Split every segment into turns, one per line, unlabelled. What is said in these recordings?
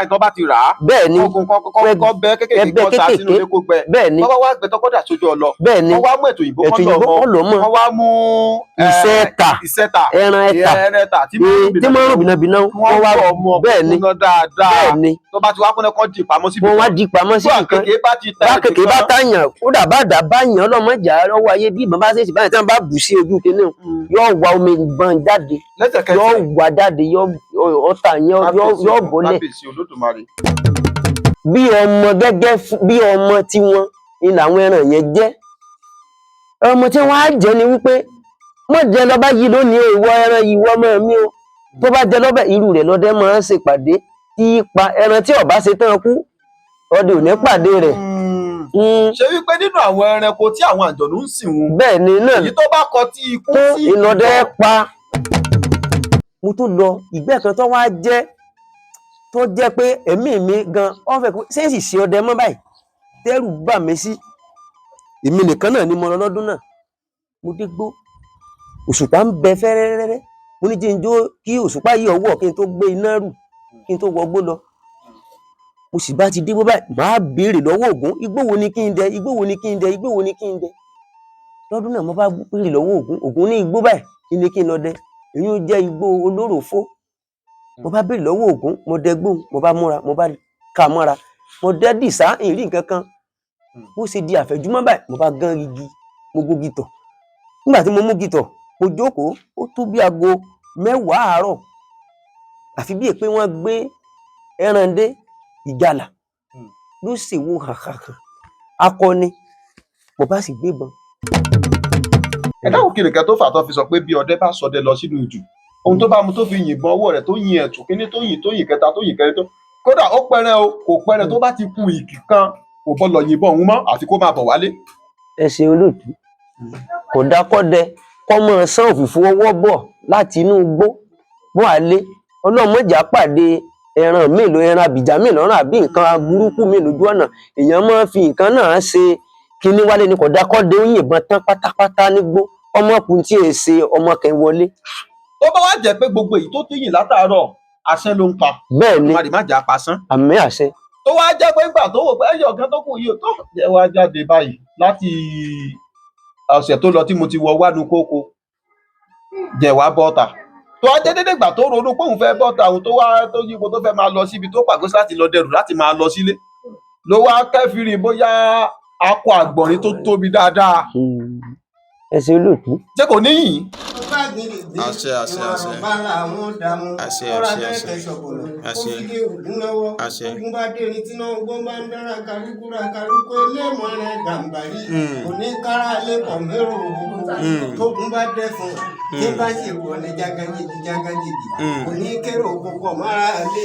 tó bá ti rà á
bẹ́ẹ̀ ni
kọ́ bẹ́ kékeré kọ́ ta sínú ilé kó gbẹ
bẹ́ẹ̀ ni
wọ́n wá gbẹ tó kọ́dà sójú ọlọ
bẹ́ẹ̀ ni
wọ́n wá mú ètò ìbò kọ́ lọ mọ́ wọ́n wá mú ìṣẹ́ta
ẹran ẹ̀ta tí mo rún bìnàbìnà wọ́n wá bẹ́ẹ̀ ni
dáadáa tó bá ti wá kúnlẹ̀ kọ́ di pamọ́ síbi
wọ́n wá di pamọ́ síbi kan bá kékeré bá tàyàn kódà bá dà bá yàn ọlọ́mọjà lọ́wọ́ ayé bí ìbọn bá ṣèṣì báyìí tí wọ́n bá bù sí ojú kínní yóò wá omi ìbọn jáde yóò wá jáde ọ̀tá yóò bọ́lẹ̀ bí ọmọ gẹ́gẹ́ bí ọmọ tí wọ́n ní làwọn ẹran yẹn jẹ́ ọmọ tí wọ́n á jẹ́ ni wípé mọ̀ jẹ́ lọ́ba yìí lónìí ìwọ ẹran yìí wọ́ ọmọ mi o tó bá jẹ́ lọ́bẹ̀ irú rẹ̀ lọ́dẹ máa ń ṣèpàdé tí pa ẹran tí ọba ṣe tán kú ọdẹ ò ní pàdé rẹ̀.
ṣé wípé nínú àwọn ẹranko tí àwọn àjọ̀nú ń sìn wọn
bẹ́ẹ̀ ni náà
èyí tó bá kọ tí ikú sí
ìlọdẹ pa. mo tún lọ ìgbẹ́ kan tó wá jẹ́ pé ẹ̀mí mi gan wọ́n fẹ́ ṣé èsì ṣe ọdẹ mọ́ báyìí tẹ́rù bà mí sí èmi nìkan náà ni mo lọ lọ́dún náà mo dé gbó òṣùpá ń bẹ fẹ́rẹ́rẹ́rẹ́ mo ní jí n jó kí òṣùpá yìí ọwọ́ kí n tó gbé iná rù kí n tó wọgbó lọ mo sì bá ti dé bó báyìí màá béèrè lọ́wọ́ Ògún igbó wo ni kí n dẹ igbó wo ni kí n dẹ igbó wo ni kí n dẹ lọ́dún náà mo bá béèrè lọ́wọ́ Ògún Ògún ní igbó báyìí kí ni kí n lọ dẹ èyí ó jẹ́ igbó olóròfó mo bá béèrè lọ́wọ́ Ògún mo dẹ gbóhùn mo bá múra mo bá kà mọ́ra mo dẹ́ dìsá ìrí nǹkan kan bó ṣe di àfẹ̀júmọ́ báyìí mo bá gán igi mo gógi tọ̀ nígbà tí mo mú gitọ̀ mo jókòó ó tó bí aago 10 àárọ̀ àfi bí èpè wọ́n gbé ẹran dé ìgalà ló ṣèwò hàhàhà akọni mo bá sì gbébọn.
ẹ dáhùn kí nìkan tó fà tó fi sọ pé bí ọdẹ bá sọdẹ lọ sínú ìjù ohun tó bá mu tó fi yìnbọn ọwọ́ rẹ̀ tó yin ẹ̀tù kíní tó yin kẹta tó yin kẹrin tó kódà ó pẹrẹ o kò pẹrẹ tó bá ti ku ìkì kan kò bọ́ lọ yìnbọn òun mọ́ àfi kó máa bọ̀ wálé.
ẹ ṣe olóòtú kò dákọ́dẹ kọ́mọ sán òfìfo ọwọ́ bọ̀ láti inú igbó bọ́ àlé ọlọ́mọjà pàdé ẹran mélòó ẹran àbìjà mélòó ọ̀ràn àbí nǹkan burúkú mélòó ojú ọ̀nà èèyàn máa ń fi nǹkan náà ṣe kinní wálé ni kò dákọ́dẹ ó yìnbọn tán pátápátá nígbó ọmọkùnrin tí èè ṣe ọmọ kan wọlé.
tó bá wá jẹ́ pé gbogbo èyí tó tíyìn látàárọ̀ àṣẹ ló ń pa
bẹ́ẹ̀ ni
má jà pasán.
àmì àṣẹ.
tó wá jẹ́ pé nígbà tó wò pé ẹyọ kan tó kù yìí tó jẹ́ wá jáde báyìí láti ọ̀sẹ̀ tó lọ tí mo ti wọ wánu kókó jẹ̀wá bọ́ta tó wá dédé gbà tó ronú pé òun fẹ́ bọ́ta òun tó wá tó yípo tó fẹ́ máa lọ síbi tó pàgọ́ láti lọ dẹrù láti máa lọ sílé ló wá kẹ́fìrí bóyá akọ àgbọ̀nrín tó tóbi dáadáa.
ẹ ṣe olóòtú.
ṣé kò níyìn.
àṣẹ àṣẹ àṣẹ àṣẹ àṣẹ àṣẹ àṣẹ
ogun bá dé ní tíná ogun bá ń dára kárúkúra kárúkú eléèmọ̀ rẹ̀ gàǹbàrí oníkárà lẹ́kọ̀ọ́ mẹ́rò òkú tógun bá dẹ́ fún tí bá ṣe wọ̀ ní jágajìgì oníkérò kọ̀kọ̀ mára lé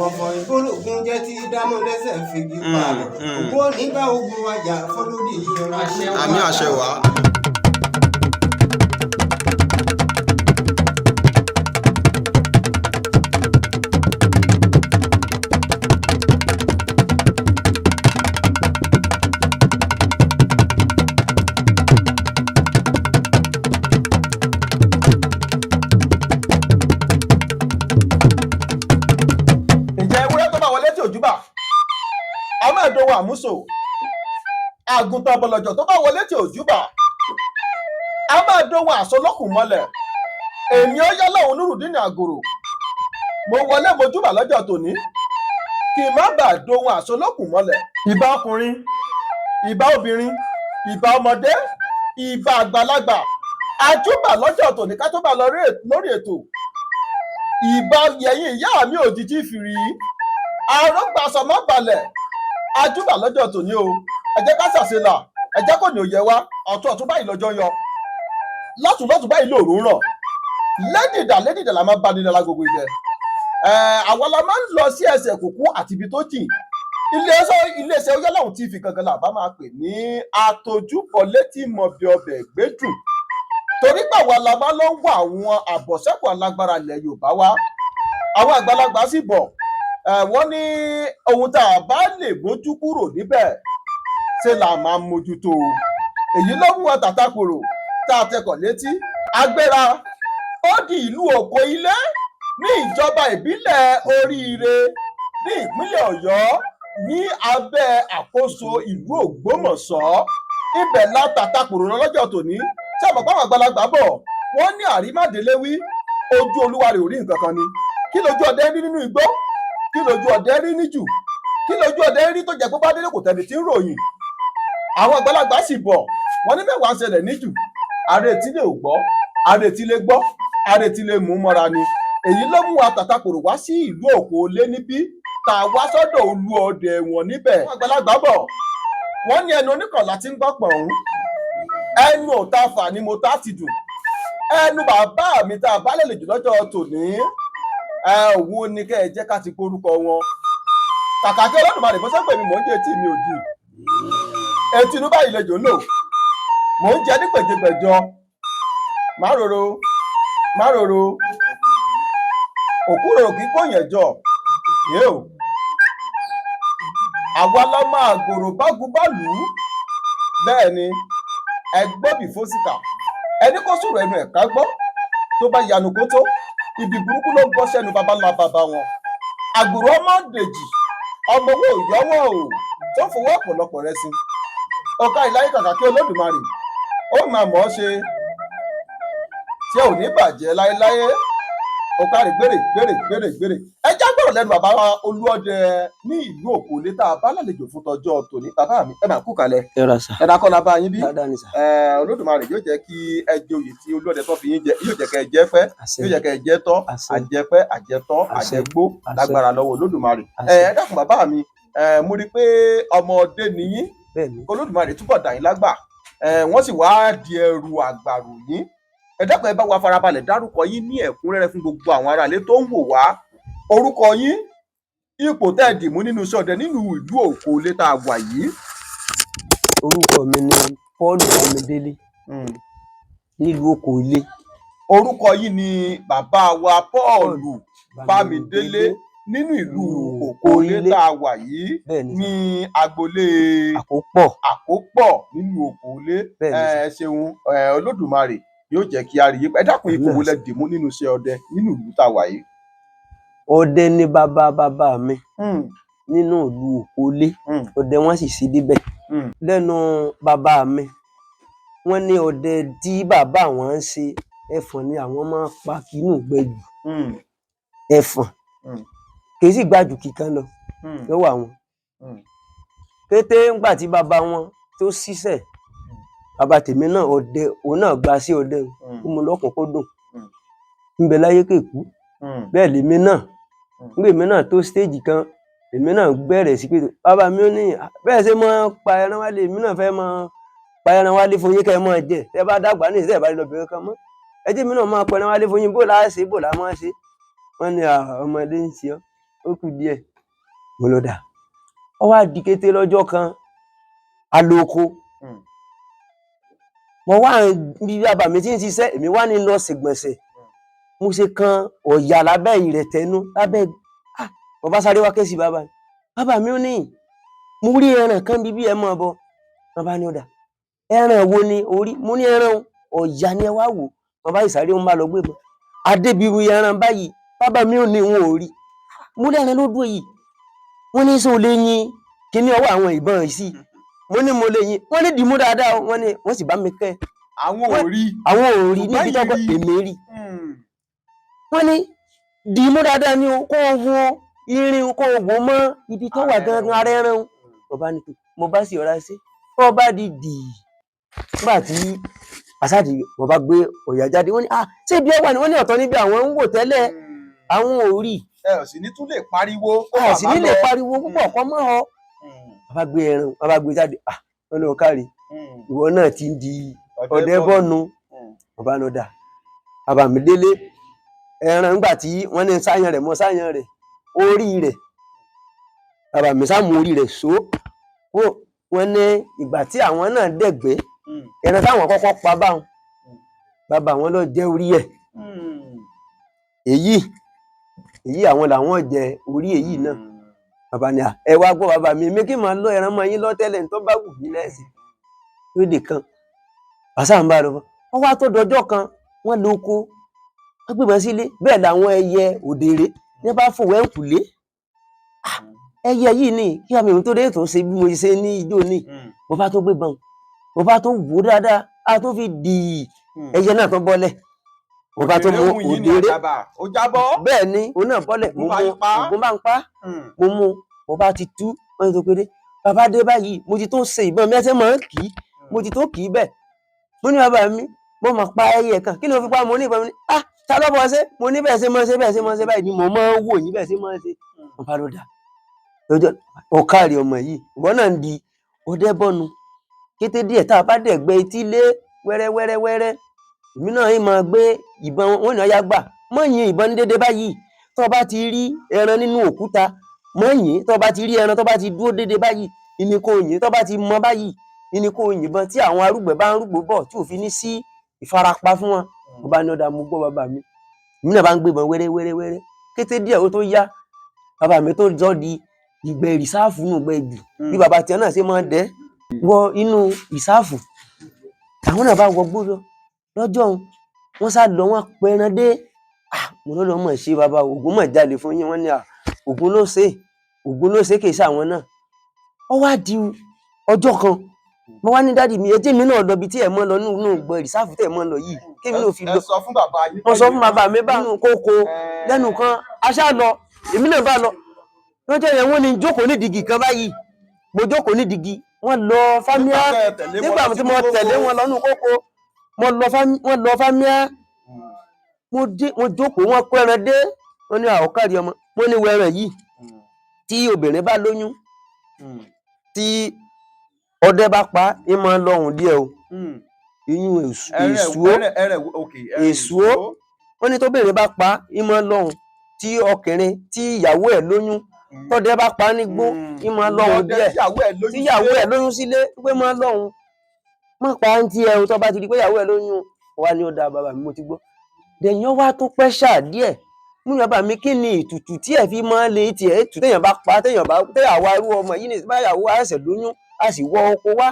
ọ̀pọ̀ ìgbólógún jẹ́ tí dámọ̀ lẹ́sẹ̀ fìgì pààrọ̀ ògùn onígbà ogun wájà fọlódì ìyọra.
àmì àṣẹ wà.
àmúso àgùntàn bọ̀lọ̀jọ̀ tó bá wọlé tí òjúbà a máa dóhun àsọlọ́kùn mọ́lẹ̀ èmi ó yá lọ́hùn Nurudeen Àgòrò mo wọlé mojúbà lọ́jọ́ tòní kí n má bàa dóhun àsọlọ́kùn mọ́lẹ̀ ìbà ọkùnrin ìbà obìnrin ìbà ọmọdé ìbà àgbàlagbà àjúbà lọ́jọ́ tòní ká tó bá lọ lórí ètò ìbà yẹ̀yìn ìyá mi òjijì fìrí àrọ́gbàsọmọ́ balẹ̀ àjúbà lọ́jọ́ tòní o ẹ jẹ́ ká ṣàṣelà ẹ jẹ́ kò ní òye wa ọ̀tún báyìí lọ́jọ́ yọ lọ́tún báyìí lòrùn rọ̀ lédìdà la máa bá nílẹ̀ lágbègbè jẹ àwọn la máa ń lọ sí ẹsẹ̀ kùkú àti ibi tó jìn iléeṣẹ́ Oyalaohun TV gangan la bá máa pè ní àtòjúbọ̀ létí mọ̀bí ọbẹ̀ gbẹ́dùn torí pé àwa la máa lọ ń wọ àwọn àbọ̀sẹ́kù alágbára ilẹ̀ Yorùbá wa àwọn àgbàlagbà sì bọ̀ wọ́n ní ohun tá a bá lè mójú kúrò níbẹ̀ ṣe là máa mójútó èyí ló mú wọn tàtàkùrò tá a tẹkọ̀ létí agbéra ó di ìlú Òkò Ilé ní ìjọba ìbílẹ̀ Oríire ní ìpínlẹ̀ Ọ̀yọ́ ní abẹ́ àkóso ìlú Ògbómọ̀ṣọ́. Ibẹ̀ la tàtàkùrù lọ́jọ́ tòní. Ṣé àmọ́ pàwọn àgbàlagbà bọ̀ wọ́n ní àrímádélé-wí ojú olúwa rẹ̀ ò rí nǹkan kan ni. Kí lójú ọdẹ rí nínú igbó? Kí lójú ọdẹ rí níjù? Kí lójú ọdẹ rí tó jẹ́ pé bá délé kò tẹ̀lé tí ń ròyìn? Àwọn àgbàlagbà sì bọ̀ wọ́n ní mẹ́wàá ń ṣẹlẹ̀ níjù. Ààrẹ etílé ò gbọ́, ààrẹ etílé gbọ́, ààrẹ etílé mú mọ́ra ni. Èyí ló mú wa tàtàkùrù wá sí ìlú Òkòólé níbí tá a wá sọ́dọ̀ olú ọdẹ wọn níbẹ̀. Àwọn àgbàlagbà bọ̀ wọ́n ní ẹnu oníkànlá tí ń gbọ́ pọ̀n. Ẹnu ọ̀tá fà ni mo tá ti dùn. Ẹnu bàbá mi tá a bá lè jù lọ́jọ́ tòní. Òun ni kẹ́ ẹ jẹ́ ká ti porúkọ wọn. Kàkà kí Olódùmarè bó ṣe pè mí mò ń jẹ etí mi ò di. Etí inú báyìí lejò ń lò. Mò ń jẹ ní gbèjègbèjọ. Má roro, má roro. Òkúrò kí kò yẹn jọ. Yéò. Àwa la máa gbòrò bágubálù. Bẹ́ẹ̀ ni ẹgbọ́n bí fósìkà. Ẹni kó sọ̀rọ̀ ẹnu ẹ̀ka gbọ́. Tó bá yanu kó tó. Ibi burúkú ló gbọ́ sẹ́nu baba ńlá baba wọn. Àgbòrò ọmọ Dèjì. Ọmọ owó ìyọ́wọ́ o. Tó fowó ọ̀pọ̀lọpọ̀ rẹ sí. Ọ̀ka ìláyé kàkà kí Olódùmarè. Ó máa mọ̀ ọ́ ṣe. Tí ò ní bàjẹ́ láéláé. Ọ̀ka rẹ̀ gbèrè. Ẹ já gbọ́rọ̀ lẹ́nu bàbá olúọdẹ ní ìlú Òkòólé tá a bá lálejò fún tọjọ́ tòní. Bàbá mi ẹ máa kú kalẹ̀.
ẹ ra sà.
Ẹ dákọ́ la bá yín bí.
dáadáa ni sà.
Olódùmarè yóò jẹ́ kí ẹ jẹ oyè tí olúọdẹ tó fi yín jẹ. Yóò jẹ́ kẹ́ ẹ jẹ́ pẹ́. Yóò jẹ́ kẹ́ ẹ jẹ́ tọ́. Àjẹpẹ́, àjẹtọ́, àjẹgbó lágbára lọ́wọ́ Olódùmarè. Ẹ dákun bàbá mi. Mo rí i pé ọmọdé ni yín. Olódùmarè túbọ̀ dà yín lágbà. Wọ́n sì wá di ẹrù àgbàrò yín. Ẹ dákun ẹ bá wa farabalẹ̀ dárúkọ yín ní ẹ̀kúnrẹ́rẹ́ fún gbogbo àwọn aráalé tó ń wò wá. Orúkọ yín, ipò tẹ́ ẹ dìmú nínú iṣẹ́ ọdẹ nínú ìlú Òkòólé tá a wà yìí.
orúkọ mi ni Paul Bámidélé nílùú Òkòólé.
Orúkọ yìí ni bàbá wa Paul Bámidélé nínú ìlú Òkòólé tá a wà yìí ní agboolé Àkópọ̀ nínú Òkòólé. Ẹ ṣeun Olódùmarè yóò jẹ́ kí a rí yín. Ẹ dákun ipò wo lẹ dìmú nínú iṣẹ́ ọdẹ nínú ìlú tá a wà yìí.
Ọdẹ ni bàbá mi nínú ìlú Òkòólé. Ọdẹ wọn sì sí díbẹ̀. Lẹ́nu bàbá mi wọ́n ní ọdẹ tí bàbá wọn ń ṣe ẹfọ̀n ni àwọn máa ń pa kínú gbẹjù. Ẹfọ̀n kì í sì gbàjù kíkan lọ lọ́wọ́ àwọn. Kété ńgbà tí bàbá wọn tó ṣiṣẹ́ bàbá tèmi náà ọdẹ òun náà gba sí ọdẹ ó mú lọ́kùnkúndùn. Ń bẹ láyé kéèkú. Bẹ́ẹ̀ lèmi náà nígbà èmi náà tó stéèjì kan èmi náà bẹ̀rẹ̀ sí pé bàbá mi ó ní bẹ́ẹ̀ ṣe máa pa ẹran wálé èmi náà fẹ́ máa pa ẹran wálé fún yín kẹ́ ẹ máa jẹ tẹ́ bá dàgbà ní ìṣẹ́ ìbálẹ̀ lọ́bìnrin kan mọ́ ẹ jẹ́ mi náà máa pa ẹran wálé fún yín bó láá ṣe bó láá máa ṣe. Wọ́n ní ọmọdé ń ṣe ọ́ ó kù díẹ̀ mo lọ dà. Ó wá di kété lọ́jọ́ kan alóko mo wá bí bàbá mi ti ń ṣiṣẹ́ èmi wá ní lọ ṣègbọ̀nsẹ̀ mo ṣe kan ọ̀yà lábẹ́ ìrẹ̀tẹ́nú lábẹ́ bàbá sáré wá ké sí bàbá mi ó ní mo rí ẹran kan bíbí ẹ mọ́ bọ. Bàbá ní ọ̀dà ẹran wo ni orí mo ní ẹran ọ̀yà ni ẹ wá wò. Bàbá ìsáré ń bá lọ gbé mọ́ adébíru ẹran báyìí bàbá mi ò ní wọn ò rí mo lẹ́ran ló dúró yìí wọ́n ní sọ lè yin kíní ọwọ́ àwọn ìbọn yìí sí mo ní mo lè yin wọ́n ní dìímú dáadáa wọ́n ní wọ́n sì bá mi kẹ́
àwọn ò rí
níbi tó gbọ́ èmi rí wọ́n ní dìímú dáadáa ni kó wo irin kó wò mọ́ ibi tó wà gangan ara ẹran bàbá ní mo bá sì ọ̀rá sí tó bá di nígbà tí àsáàdì wọ́n bá gbé ọ̀yà jáde wọ́n ní ṣé ibi ẹ wà ní wọ́n ní ọ̀tọ̀ níbi àwọn ń wò tẹ́lẹ̀ àwọn ò rí.
Ẹ ò sì ní tún lè pariwo.
Ẹ sì ní lè pariwo púpọ̀ kọ́ mọ́ ọ. Bàbá gbé ẹran bàbá gbé jáde wọ́n ní ọ̀kárí ìwọ náà ti ń di ọdẹ bọ́nu. Bàbá náà dà bàbá mi délé ẹran nígbà tí wọ́n ní sáyàn rẹ̀ mọ́ sáyàn rẹ̀ orí rẹ̀ bàbá mi sá mú orí rẹ̀ so wọ́n ní ìgbà tí àwọn náà dẹ̀gbẹ́ ẹran táwọn kọ́kọ́ pa báwọn bàbá wọn lọ jẹ orí ẹ̀ èyí àwọn làwọn jẹ orí èyí náà. Bàbá ni ẹ wá gbọ́ bàbá mi èmi kí n máa lọ ẹran mọ́ yín lọ́tẹ́lẹ̀ tó bá wù mí lẹ́sìn lóde kan àṣà ń bá lọ wọ́n wá tó dọjọ́ kan wọ́n lọ oko wọ́n gbébọn sílé bẹ́ẹ̀ làwọn ẹyẹ òdèrè ní bá fò wẹ́ǹkùlé ẹyẹ yìí ni kí àmì òun tó dé tó ṣe bí mo ṣe ní ijó ní mo bá tó gbé bọn mo bá tó wò dáadáa a tó fi dì ẹyẹ náà tó bọ́lẹ̀ mo bá tó mú òdèrè
ó jábọ́.
bẹ́ẹ̀ ni òun náà bọ́lẹ̀ mo mú ògùn bá ń pa mo mú mo bá ti tú wọ́n tó pédé bàbá dé báyìí mo ti tó ṣe ìbọn mi ẹsẹ̀ máa ń kì í mo ti tó kì í bẹ́ẹ̀ mo ní bàbá mi mo máa pa ẹyẹ kan kí ni mo fi pa mo ní ìbọn mi ní ta ló bọ́ ṣe mo ní bẹ́ẹ̀ ṣe máa ṣe bẹ́ẹ̀ ṣe máa ṣe báyìí ni mo máa ń wò yín bẹ́ẹ̀ ṣe máa ṣe mo bá ló dà lọ́jọ́ ọ̀kárí ọmọ yìí ìwọ náà ń di ọdẹ bọ́nu kété díẹ̀ tá a bá dẹ̀ gbé etí lé wẹ́rẹ́wẹ́rẹ́wẹ́rẹ́ èmi náà yìí máa gbé ìbọn wọn ní ọyá gbà mọ́ yìn ìbọn ní dédé báyìí tó bá ti rí ẹran nínú òkúta mọ́ yìn tó bá ti rí ẹran tó bá ti dúró dédé báyìí ìní kò yìn tó bá ti mọ báyìí ìní kò yìnbọn tí àwọn arúgbó bá ń rúgbó bọ̀ tí ò fi ní sí ìfarapa fún wọn mo bá ní ọ̀dà mo gbọ́ bàbá mi èmi náà bá ń gbébọn wẹ́rẹ́wẹ́rẹ́wẹ́rẹ́ kété díẹ̀ ó tó yá bàbá mi tó jọ́ di ìgbẹ́ rìsáàfù nù gbẹ́ jù bí bàbá tiẹ̀ náà ṣe máa dẹ́ wọ inú rìsáàfù àwọn náà bá wọ gbódò lọ́jọ́ wọn sá lọ wọn pẹran dé mo lọ́dọ̀ mọ̀ ṣe bàbá ògùn mọ̀ jalè fún yín wọ́n ní ògùn ló ṣe kì í ṣàwọn náà ó wá di ọjọ́ kan mo wá ní dádì mi ẹjẹ́ mi náà lọ bí tí ẹ̀ mọ́ lọ nínú gbọ́ rìsáàfù tẹ̀ mọ́ lọ yìí kémi náà fi lọ
ẹ sọ fún bàbá yín.
wọ́n sọ fún bàbá mi bá nínú kókó lẹ́nu kan aṣá lọ èmi náà bá lọ lọ́jọ́ yẹn wọ́n ní jókòó ní dìgì kan báyìí mo jókòó ní dìgì wọ́n lọ fámíà nígbà tí mo tẹ̀lé wọn lọ́nù kókó wọ́n lọ fámíà mo jókòó wọ́n kó ẹran dé wọ́n ní àwòkárí ọmọ wọ́n ní wẹ̀rẹ̀ yìí tí obìnrin bá lóyún tí ọdẹ bá pa é máa ń lọ́hùn díẹ̀ o iyún èsúó wọ́n ní tóbìnrin bá pa é máa ń lọ́hùn tí ọkùnrin tí ìyàwó ẹ̀ lóyún tọ́dẹ bá pa á ní gbó í máa ń lọ́hùn díẹ̀ tí ìyàwó ẹ̀ lóyún sílé pé máa ń lọ́hùn má pa á ń tí ẹ o tó bá ti di pé ìyàwó ẹ̀ lóyún wá ní ọ̀dà bàbá mi mo ti gbọ́ dẹ̀yìn wá tó pẹ́ ṣáà díẹ̀ mú bàbá mi kí ni ìtùtù tí ẹ̀ fi máa ń lé tiẹ̀ ètù téèyàn bá pa téèyàn wá irú ọmọ yìí ní báyàwó ẹsẹ̀ lóyún a sì wọ oko wá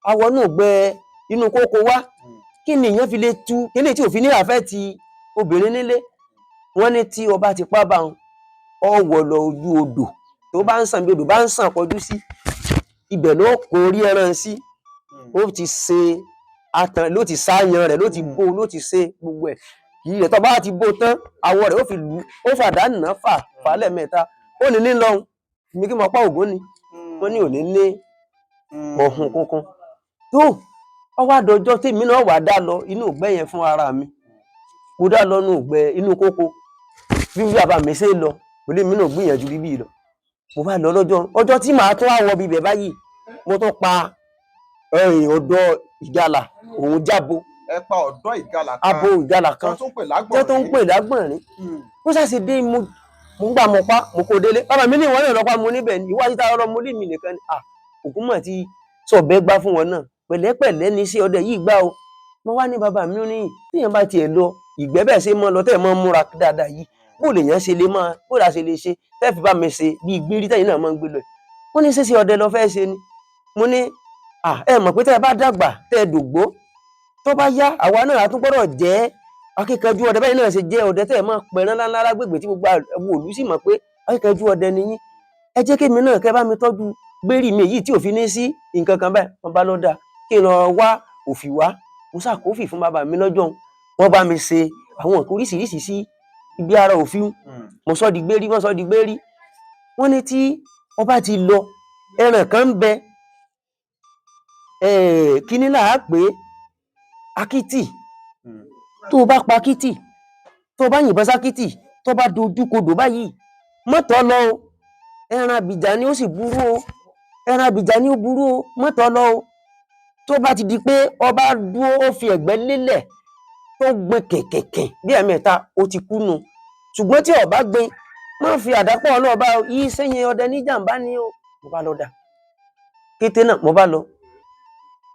awọ náà gbẹ inú kókó wá kí ni ìyẹn fi lè tu kí ni tí òfin ní àfẹ́ ti obìnrin nílé wọ́n ní tí ọba ti pa bá wọn ọwọ́ lọ ojú odò tó bá ń sàn bí odò bá ń sàn kọjú sí ibẹ̀ ló kó rí ẹran sí ó ti ṣe atan ló ti sáyan rẹ̀ ló ti bó ló ti ṣe gbogbo ẹ̀ kìí rẹ̀ tó bá ti bó tán awọ rẹ̀ ó fi lù ó fàdá nà fà lẹ́ẹ̀mẹ́ta ó ní lọ́hùn mi kí mo pa ògún ni wọ́n ní òní ní ọ̀hún kankan tó ọwọ́ àdọ́jọ́ tèmi náà wà dá lọ inú ògbẹ́ yẹn fún ara mi mo dá lọ inú ògbẹ́ inú kókó bí bàbá mi ṣe lọ mo lè mí náà gbìyànjú bíbí lọ mo bá lọ ọjọ́ tí màá tún àwọ̀ bíbẹ̀ báyìí mo tún pa ọ̀dọ́ ìgalà òun jábo
ẹ pa ọ̀dọ́ ìgalà kan
abo ìgalà kan tẹ́ tó ń pè lágbọ̀nrín ó ṣàṣì dé mo gbà mo pa mo kò délé bàbá mi ní ìwọ náà lọ́pàá mo níbẹ̀ ní ìwádìí tá ọlọ́mọ lè mi nìkan ni òkú mọ̀ ti sọ̀bẹ́ gbá fún wọn náà pẹ̀lẹ́pẹ̀lẹ́ ní sí ọdẹ yìí gbá o mo wá ní bàbá mi ní tíyẹn bá tiẹ̀ lọ ìgbẹ́ bẹ́ẹ̀ ṣe mọ́ lọ tẹ́ ẹ̀ mọ́ múra dáadáa yìí bó lè yàn ṣe lè máa bó la ṣe lè ṣe tẹ́ fi bá mi ṣe bí gbérí tẹ́yìn náà máa ń gbé lọ wọ́n ní ṣíṣe ọdẹ lọ fẹ́ ṣe ni mo ní ẹ mọ̀ pé tẹ́ ẹ bá dàgbà tẹ́ ẹ dògbó tó bá yá àwa náà a tún gbọ́dọ̀ jẹ́ akíkanjú ọdẹ bẹ́ẹ̀ náà ṣe jẹ́ ọdẹ tẹ́ ẹ máa pẹ̀rán ńláńlá lágbègbè tí gbogbo àwọn òlú sì mọ̀ pé akíkanjú ọdẹ ni yín ẹ jẹ́ kémi náà kẹ́ bá mi tọ́jú gbérí mi yìí tí ò fi ní sí nǹkan kan báyìí wọ́n bá lọ dà kí n lọ wá òfì wá mo ṣàkófì fún bàbá mi lọ́jọ́ wọ́n bá mi ṣe àwọn nǹkan oríṣiríṣi sí ibi ara òfin mo sọ di gbérí wọ́n sọ di gbérí wọ́n ní tí ọba ti lọ ẹran kan ń bẹ kíní là á pé akítì tó o bá pa akítì tó o bá yìnbọn sákítì tó o bá dojú kodò báyìí mọ́tò lọ o ẹran àbìjà ni ó sì burú o ẹran àbìjà ni ó burú o mọ́tò lọ o tó bá ti di pé ọba dúró ó fi ẹ̀gbẹ́ lélẹ̀ tó gbin kẹ̀kẹ̀kẹ̀ bí ẹ̀mẹ́ta ó ti kú nù ṣùgbọ́n tí ọba gbin má fi àdápọ̀ ọlọ́ọ̀bá yìí sẹ́yìn ọdẹ ní jàǹbá ni ó mo bá lọ dà kété náà mo bá lọ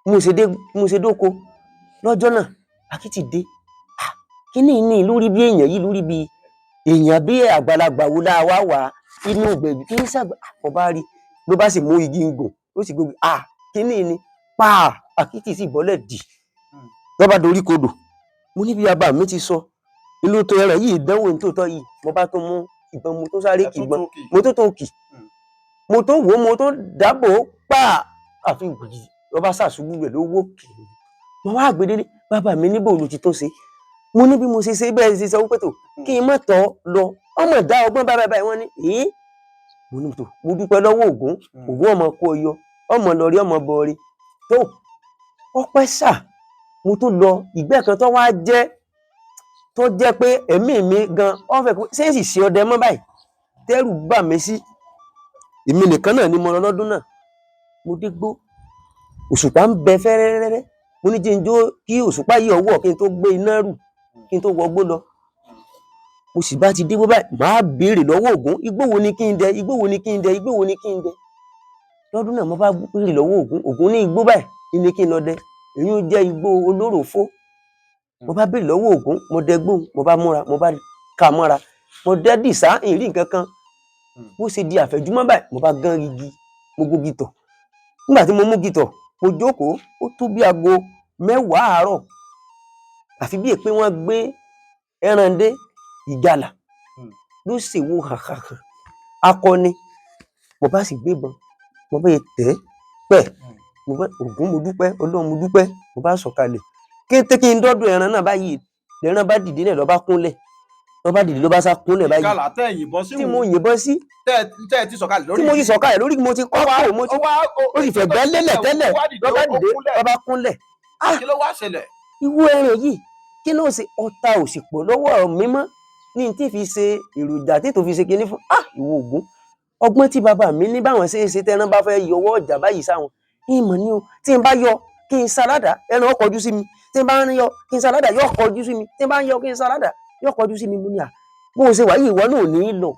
mo ṣe dóko lọ́jọ́ náà akítì dé kíní ní lórí bí èèyàn yìí lórí bí èèyàn bí àgbàlagbà wo láà wá wà inú gbẹ̀bí kí n ṣàgbà ọba rí ló bá sì mú igi ń gùn ó sì gbogbo kíní ni pa akítì sì bọ́lẹ̀ dì lọ́ba dorí kodò mo níbi bàbá mi ti sọ ìlú tó ẹran yìí ìdánwò nítòótọ́ yìí mo bá tó mú ìbọn mo tó sáré kì ìbọn mo tó kì mo tó wò mo tó dábò pa àfi gbìyì ọba ṣàṣubú rẹ̀ ló wó kìí mo wá gbedele bàbá mi níbo ló ti tó ṣe mo ní bí mo ṣe ṣe bẹ́ẹ̀ ṣe sọ wípé tó kí n má tọ́ lọ ọmọ ìdá ọgbọ́n bàbá báyìí wọ́n ní mo ní tó mo dúpẹ́ lọ́wọ́ Ògún ọmọ kó yọ ọmọ lọ rí ọmọ bọ rí tó ọpẹ́ ṣá mo tó lọ ìgbẹ́ kan tó jẹ́ pé ẹ̀mí mi gan wọ́n fẹ́ ṣé sì ṣe ọdẹ mọ́ báyìí tẹ́rù bà mí sí èmi nìkan náà ni mo lọ lọ́dún náà mo dé gbó òṣùpá ń bẹ fẹ́rẹ́rẹ́rẹ́ mo ní jíjó kí òṣùpá yìí ọwọ́ kí n tó gbé iná rù kí n tó wọgbó lọ mo sì bá ti dé bó báyìí màá béèrè lọ́wọ́ Ògún igbó wo ni kí n dẹ igbó wo ni kí n dẹ igbó wo ni kí n dẹ lọ́dún náà mo bá béèrè lọ́wọ́ Ògún ní igbó báyìí ní kí n lọ dẹ èyí ó jẹ́ igbó Olóròfó mo bá béèrè lọ́wọ́ Ògún mo dẹ gbó mo bá múra mo bá kà mọ́ra mo dẹ dìsá ìrí nǹkan kan bó ṣe di àfẹ̀júmọ́ báyìí mo bá gán igi mo gógi tọ̀ nígbà tí mo mú gitọ̀ mo jókòó ó tó bí aago 10 àárọ̀ àfi bí èpè wọ́n gbé ẹran dé ìgalà ló ṣèwò hàhàhà akọni mo bá sì gbébọn mo bá tẹ̀ pẹ̀ mo bá Ògún mo dúpẹ́ Ọlọ́run mo dúpẹ́ mo bá sọ̀kalẹ̀ kété kí n dọ́dọ̀ ẹran náà báyìí lẹ́ran bá dìde lẹ̀ lọ́ bá kúnlẹ̀ lọ́ bá dìde ló bá sá kúnlẹ̀ báyìí
ìgalà tẹ́ yìnbọn sí
tí mo yìnbọn sí
tẹ́ ti sọ̀kalẹ̀ lórí
tí mo sì sọ̀kalẹ̀ lórí mo ti kọ́ pé mo ti ó sì fẹ̀gbẹ́ lélẹ̀ tẹ́lẹ̀ lọ́ bá dìde lọ́ bá kúnlẹ̀
kí ló wá ṣẹlẹ̀
ìwọ ẹran yìí kí ló ṣe ọta òsìpọ̀ lọ́wọ́ mi mọ́ ní tí fi ṣe èròjà tí tó fi ṣe kinní fún ìwọ Ògún ọgbọ́n tí bàbá mi ní báwọn ṣe é ṣe tẹ́ran bá fẹ́ yọwọ́ ọjà báyìí sáwọn ìmọ̀ ni o tí n bá yọ kí n salada ẹran ó kọjú sí mi tí n bá ń yọ kí n salada yóò kọjú sí mi tí n bá ń yọ kí n salada yóò kọjú sí mi mo ní bó o ṣe wà yìí ìwọ náà ò ní í lọ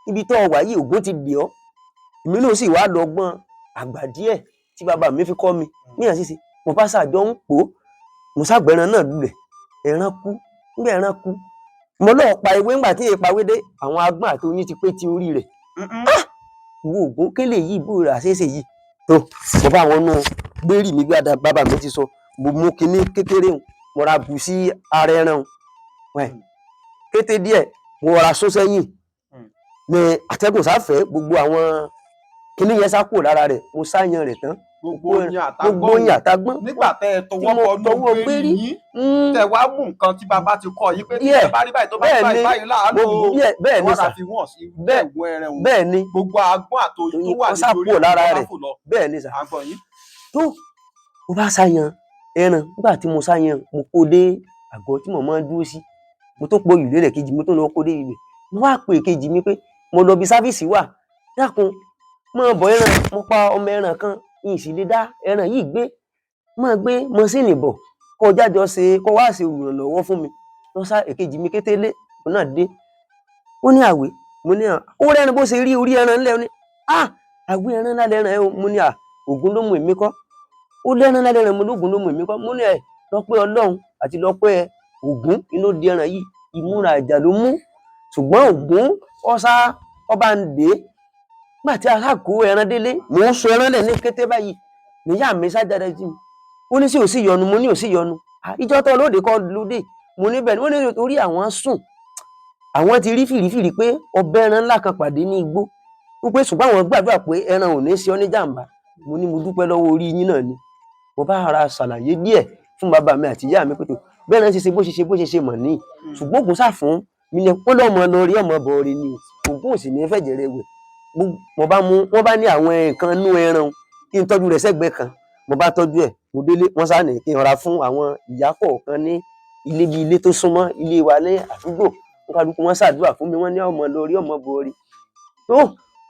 ibi tó wà yìí Ògún ti dè ọ́ èmi náà sì wá lọ gbọ́n àgbà díẹ̀ tí bàbá mi fi kọ́ mi níyàn ṣíṣe mo bá ṣàjọ ń pò mo ṣàgbẹ̀ràn náà lulẹ̀ ẹran kú nígbà ẹran kú mo lọ́ọ́ pa ewé ńgbà tí èèpa wé dé àwọn agbọ́n àti oyin ti pé ti orí rẹ̀ ìwọ Ògún kélé yìí bó ra ṣeéṣe yìí tó mo bá wọn nú gbérí mi gbàdá bàbá mi ti sọ mo mú kinní kékeré mo ra bù sí ara ẹran kété díẹ̀ mo ra sún sẹ́yìn ní atẹ́gùn sáfẹ́ gbogbo àwọn kinní yẹn sá kúrò lára rẹ̀ mo sáyan rẹ̀ tán
gbogbo yín
àtàgbọ́n
nígbà tẹ́ ẹ tọwọ́ gbérí yín tẹ́ wá mú nǹkan tí bàbá ti kọ́ yín pé tí ẹ bá rí báyìí tó bá rí báyìí láàánú
bẹ́ẹ̀ ni
wọ́n ra fi wọ́n sí ẹ̀wọ̀ ẹran òun
bẹ́ẹ̀ ni
gbogbo agbọ́n àtòyìn tó wà
nítorí lára rẹ̀ bẹ́ẹ̀ ni sà
àgbọ̀n yín
tó mo bá sáyan ẹran nígbà tí mo sáyan mo kó dé àgọ́ tí mo máa ń dúró sí mo tó po ìlú rẹ̀ kejì mo tó lọ kó dé ibẹ̀ mo wá pè kejì mi pé mo lọ bí sáfíìsì wà dákun mo bọ ẹran mo pa ọmọ ẹran kan ìsì lè dá ẹran yìí gbé máa gbé mọ́sínì bọ̀ kó jájọ ṣe kó wá ṣe olùrànlọ́wọ́ fún mi lọ sá èkejì mi kétélé òun náà dé ó ní àwé mo ní ó rẹ́ran bó ṣe rí orí ẹran ńlẹ̀ ó ní àwé ẹran ńlá lẹ́ran ẹ̀ mo ní Ògún ló mú èmi kọ́ ó lẹ́ran ńlá lẹ́ran mo lóògùn ló mú èmi kọ́ mo ní lọ́pẹ́ Ọlọ́run àti lọ́pẹ́ Ògún inú di ẹran yìí ìmúra ìjà ló mú ṣùgbọ́n Ògún ọba ń dé nígbà tí a kó ẹran délé mò ń sọ ẹran lẹ̀ ní kété báyìí níyà mi sájáde sí mi ó ní sí ò sí yọnu mo ní ò sí yọnu ìjọ tó lóde kọ lóde mo ní bẹ́ẹ̀ ni wọ́n ní torí àwọn sùn àwọn ti rí fìrífìrí pé ọbẹ̀ ẹran ńlá kan pàdé ní igbó wípé ṣùgbọ́n àwọn gbàdúrà pé ẹran ò ní ṣe ọ́ ní jàǹbá mo ní mo dúpẹ́ lọ́wọ́ orí yín náà ni mo bá ara ṣàlàyé díẹ̀ fún bàbá mi àti ìyá mi pé tó bẹ́ẹ̀ náà ṣe bó ṣe ṣe mọ̀ ní ṣùgbọ́n Ògún sá fún mi ní kó lọ́mọ lọ rí ọmọ bọ̀ rí ni Ògún ò sì ní fẹ̀jẹ̀ rẹ̀ wẹ̀ wọ́n bá ní àwọn nǹkan nú ẹran kí n tọ́jú rẹ̀ sẹ́gbẹ̀ẹ́ kan mo bá tọ́jú ẹ̀ mo délé wọ́n sá ní kí n ra fún àwọn ìyá kọ̀ọ̀kan ní ilé bíi ilé tó súnmọ́ ilé wa ní àdúgbò wọn kálukú wọn ṣàdúrà fún mi wọ́n ní ọmọ lórí ọmọ borí tó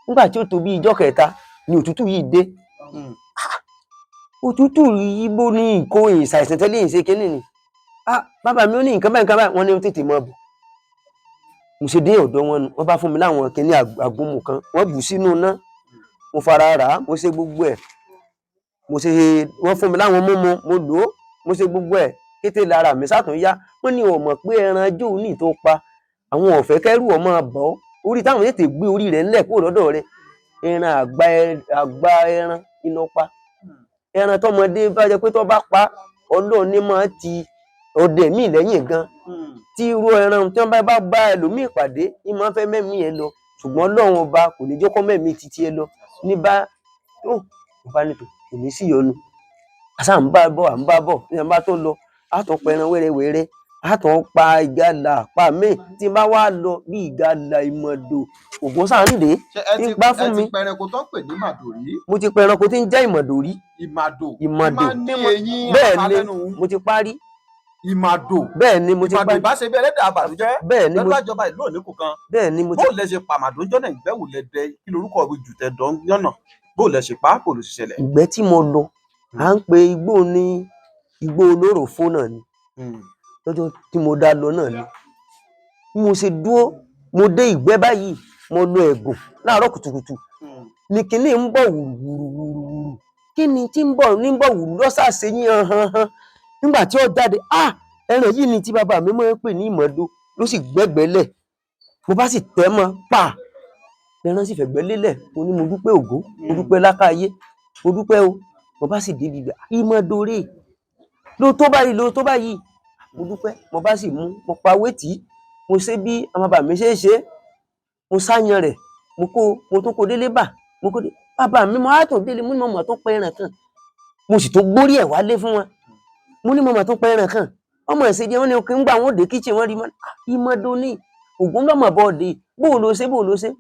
nígbà tí ó tó bí ijọ́ kẹta ni òtútù yìí dé òtútù yìí bó ní ìkó ìṣàìsàn tẹ́lẹ̀ ìṣe kínní ni bàbá mi ó ní nǹkan báyìí wọ́n ní ó tètè mọ́ bọ̀ mo ṣe dé ọ̀dọ̀ wọn wọ́n bá fún mi láwọn kìnní àgúnmu kan wọ́n bù sínú iná mo fara rà á mo ṣe gbogbo ẹ̀ wọ́n fún mi láwọn mímu mo lò ó mo ṣe gbogbo ẹ̀ kété lára mi sátún yá wọ́n ní ọmọ pé ẹran jó ní tó pa àwọn ọ̀fẹ́ kẹ́rù ọmọ bọ̀ orí táwọn tètè gbé orí rẹ̀ ńlẹ̀ kúrò lọ́dọ̀ rẹ̀ ẹran àgbà ẹran iná pa ẹran tọmọdé bá jẹ pé tó bá pa Ọlọ́run ní máa ti ọdẹ míì lẹ́yìn gan tí irú ẹran tí wọ́n bá ẹlòmíì pàdé ní máa fẹ́ mẹ́mí ẹ lọ ṣùgbọ́n Ọlọ́run ọba kò ní jẹ́ kó mẹ́mí títí ẹ lọ ní bá tó mo bá nítò kò ní sí ìyọnu àṣà ń bá bọ̀ ní ẹ̀ bá tó lọ á tún pẹran wẹ́rẹ́wẹ́rẹ́ á tún pa ìgalà pa míì tí n bá wá lọ bí ìgalà ìmọ̀dò ògùn sáàndé ń pa fún mi.
ẹ ti pẹranko tó ń pè ní màdòrí.
mo ti pẹranko tí ń jẹ́ ìmọ̀dò rí.
ìmàdò
ìmọ̀dò
ní eyín
bẹ́ẹ̀ ni mo ti parí.
ìmàdò
bẹ́ẹ̀ ni mo ti
ìmàdò
parí.
ìbáṣe bí ẹlẹ́dàá àbàlújẹ́
bẹ́ẹ̀ ni mo
lọ́dún àjọba ìlú òní kò kan.
bẹ́ẹ̀ ni mo ti
bó lẹ ṣe pa màdò ńjọ́ náà ìgbẹ́wò lẹ dẹ kí lorúkọ jù tẹ dán yànnà bó lẹ ṣe pa kò lè ṣẹlẹ̀.
ìgbẹ́ tí mo lọ à ń pe igbó ní igbó olóró fún náà ni lọ́jọ́ tí mo dá lọ náà ni bí mo ṣe dúró mo dé ìgbẹ́ báyìí mo lọ ẹ̀gùn láàárọ̀ kùtùkùtù ní kinní ń bọ̀ wùrùwùrù kí ni tí ń bọ̀ wùrù lọ́sàsẹ yín han nígbà tí ó jáde ẹran yìí ni tí bàbá mi máa ń pè ní ìmọ̀dó ló sì gbẹ́gbẹ́lẹ̀ mo bá sì tẹ́ mọ́ pa ẹran sì fẹ̀gbẹ́ lélẹ̀ mo ní mo dúpẹ́ ògo mo dúpẹ́ lákàáyé mo dúpẹ́ o mo bá sì débi ìgbà ìmọ̀dó rè ló tó báyìí mo dúpẹ́ mo bá sì mú mo pa wétí mo ṣe bí àwọn bàbá mi ṣe é ṣe mo sáyan rẹ̀ mo tún kó délé mo kó dé bàbá mi mo á tó délé mo ní mọ̀mọ́ tó pẹ́ ẹran kan mo sì tó gbórí ẹ̀ wálé fún wọn mo ní mọ̀mọ́ tó pẹ́ ẹran kan ọmọ ẹ̀sẹ̀ jẹ́ wọn ni kí n gbà wọn dé kíchìn wọn rí mọ́ ìmọ̀dó ní ògùn lọ́mọ bọ́ọ̀dé bó o lo ṣe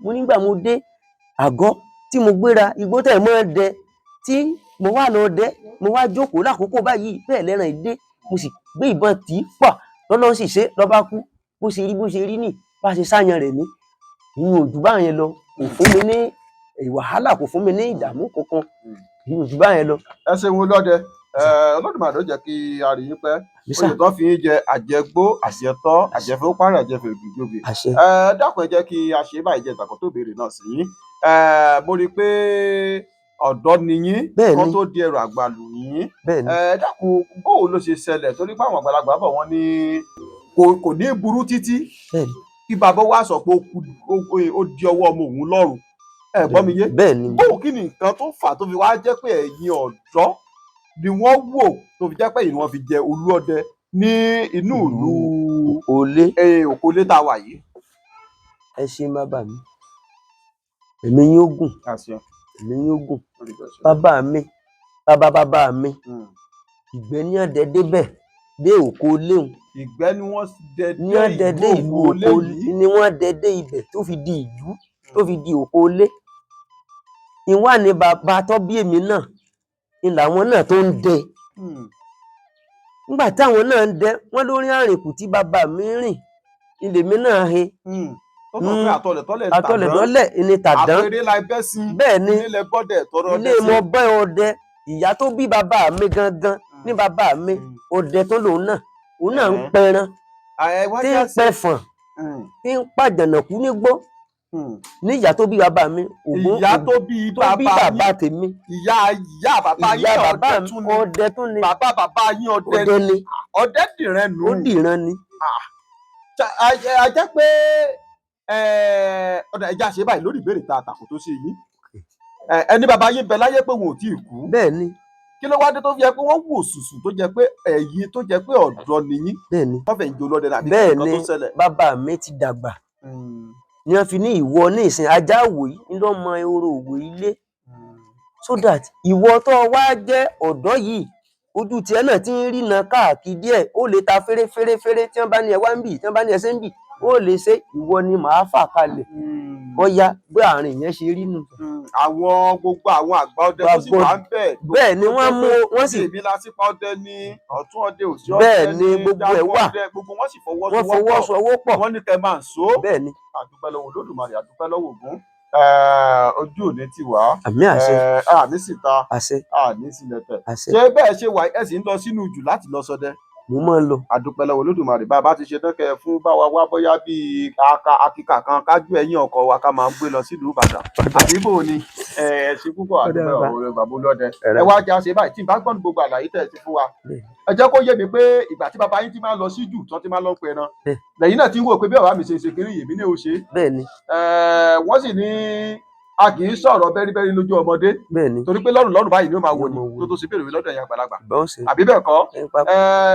mo nígbà mo dé àgọ́ tí mo gbéra igbó tẹ̀ mọ́ dẹ tí mo wá lọ dẹ mo wá jókòó lákòókò báyìí bẹ́ẹ̀ lẹ́ràn ìdé mo sì gbé ìbọn tì í pọ̀ lọ́lọ́ sì ṣe lọ́ba kú bó ṣe rí nì bá ṣe sáyan rẹ̀ ní ìyún òjò báyẹn lọ kò fún mi ní wàhálà kò fún mi ní ìdààmú kankan ìyún òjò báyẹn lọ.
ẹ ṣeun olóde Olódùmarè ló jẹ́ kí a rí yín pẹ́ oyè tó fi yín jẹ àjẹgbó àjẹtọ́ àjẹfowópamọ́ àjẹfẹ gbígbóbe dákun ẹ jẹ́ kí a ṣe báyìí jẹ ìtàkùn tó béèrè náà sí yín mo rí i pé ọ̀dọ́ ni yín kó tó di ẹrù àgbàlù yín dákun bóò ló ṣe ṣẹlẹ̀ torí pé àwọn àgbàlagbà bọ̀ wọ́n ní kò ní burú títí kí bàbá wa sọ pé ó di ọwọ́ ọmọ òun lọ́rùn ẹ gbọ́ mi yé bóò kí ni nǹkan tó fà tó fi wá jẹ́ pé ẹ̀yin ọ̀dọ́ ni wọ́n wò tó fi jẹ́ pé ìní wọn fi jẹ Olúọdẹ ní inú ìlú Òkólé tá a wà yìí.
ẹ ṣe bàbá mi èmi yóò gùn bàbá mi ìgbẹ́ ní ọ̀dẹ débẹ̀ dé Òkólé òun
ìgbẹ́ ni wọ́n
dẹdẹ ìlú Òkólé ni wọ́n dẹdẹ ibẹ̀ tó fi di ìlú tó fi di Òkólé ìwà ni bàbá tó bí èmi náà ni làwọn náà tó ń dẹ nígbà táwọn náà ń dẹ wọn lórí àrìnkù tí bàbá mi rìn ilé mi náà he àtọlẹ̀dọ́lẹ̀ ni tàdán bẹ́ẹ̀ ni ilé mọ bẹ́ ọdẹ ìyá tó bí bàbá mi gangan ní bàbá mi ọdẹ tó lòun náà ń pẹran tí ń pẹfọ̀n tí ń pàjànàkú nígbó ní ìyá tó bí bàbá mi
ìyá tó bí
bàbá tèmi
ìyá bàbá yín
ọdẹ tún ni
bàbá yín ọdẹ ni ọdẹ dìran nù.
ó dìran ni.
a jẹ́ pé ọ̀dà ẹja ṣe báyìí lórí ìbéèrè tá a tàkò tó ṣe yín ẹni bàbá yín bẹ láyé pé wọn ò tí ì kú.
bẹ́ẹ̀ ni.
kí ló wá dé tó fi yẹ pé wọ́n wò sùsù tó jẹ́ pé ẹ̀yin tó jẹ́ pé ọ̀dọ́ nìyín.
bẹ́ẹ̀ ni.
wọ́n fẹ́ ń jẹ Olódẹ nàbí
bẹ́ẹ̀
nǹkan tó ṣẹlẹ̀.
ni bàbá mi ti dàgbà ni wọ́n fi ní ìwọ ní ìsìn ajá òwòyí ńlọmọ ehoro òwòyí lé so that ìwọ tó wá jẹ́ ọ̀dọ́ yìí ojú tiẹ̀ náà ti ń rìnà káàkiri díẹ̀ ó lè ta fẹ́rẹ́fẹ́rẹ́ tí wọ́n bá ní ẹ wá ń bì tí wọ́n bá ní ẹsẹ̀ ń bì ó lè ṣe ìwọ ni màá fà kalẹ̀ bóyá bí àárín yẹn ṣe rí nù.
àwọn gbogbo àwọn àgbà ọdẹ tó sì wà ń bẹ.
bẹ́ẹ̀ ni wọ́n mú wọ́n sì.
èmi la sípa ọdẹ ní ọ̀tún ọdẹ òsì ọdẹ
bẹ́ẹ̀ ni gbogbo ẹ̀ wà
gbogbo wọn sì
fọwọ́sowọ́pọ̀
wọ́n ní kẹ́ máa ń so.
bẹ́ẹ̀ ni.
àdúpẹ́ lọ́wọ́ Olódùmarè àdúpẹ́ lọ́wọ́ Ògún ojú òní ti wá
àmì àṣẹ
àmì síta
àṣẹ
àmì sílẹ̀tẹ̀
àṣẹ.
ṣé bẹ́ẹ̀ ṣe wà ẹ sì ń lọ sínú jù láti lọ ṣọdẹ.
mo máa ń lọ.
àdúpẹ́ lọ́wọ́ Olódùmarè bá a bá ti ṣe tán kẹ́ fún báwa wá bóyá bíi akíkà kan kájú ẹ̀yìn ọkọ̀ wa ká máa ń gbé lọ sílùú Ìbàdàn àdìbò ni ẹ ṣe púpọ̀ àdúpẹ́ ọ̀rẹ́ bàbá Olódẹ ẹ wá já ṣe báyìí tí n bá gbọ́n gbogbo àlàyé tẹ̀ ti fún wa ẹ jẹ́ kó yé mi pé ìgbà tí bàbá yín ti máa lọ sí jù tán ti máa lọ pẹran lẹ́yìn náà ti ń wò pé bí ọ̀rá mi ṣe kiri yèmí ní o ṣe.
bẹ́ẹ̀ ni.
wọ́n sì ní a kì í sọ̀rọ̀ bẹ́rìbẹ́rì lójú ọmọdé torí pé lọ́rùn báyìí ni ó máa wò ní tó tó sì béèrè mi lọ́dọ̀ ẹ̀yin àgbàlagbà àbí bẹ́ẹ̀ kọ́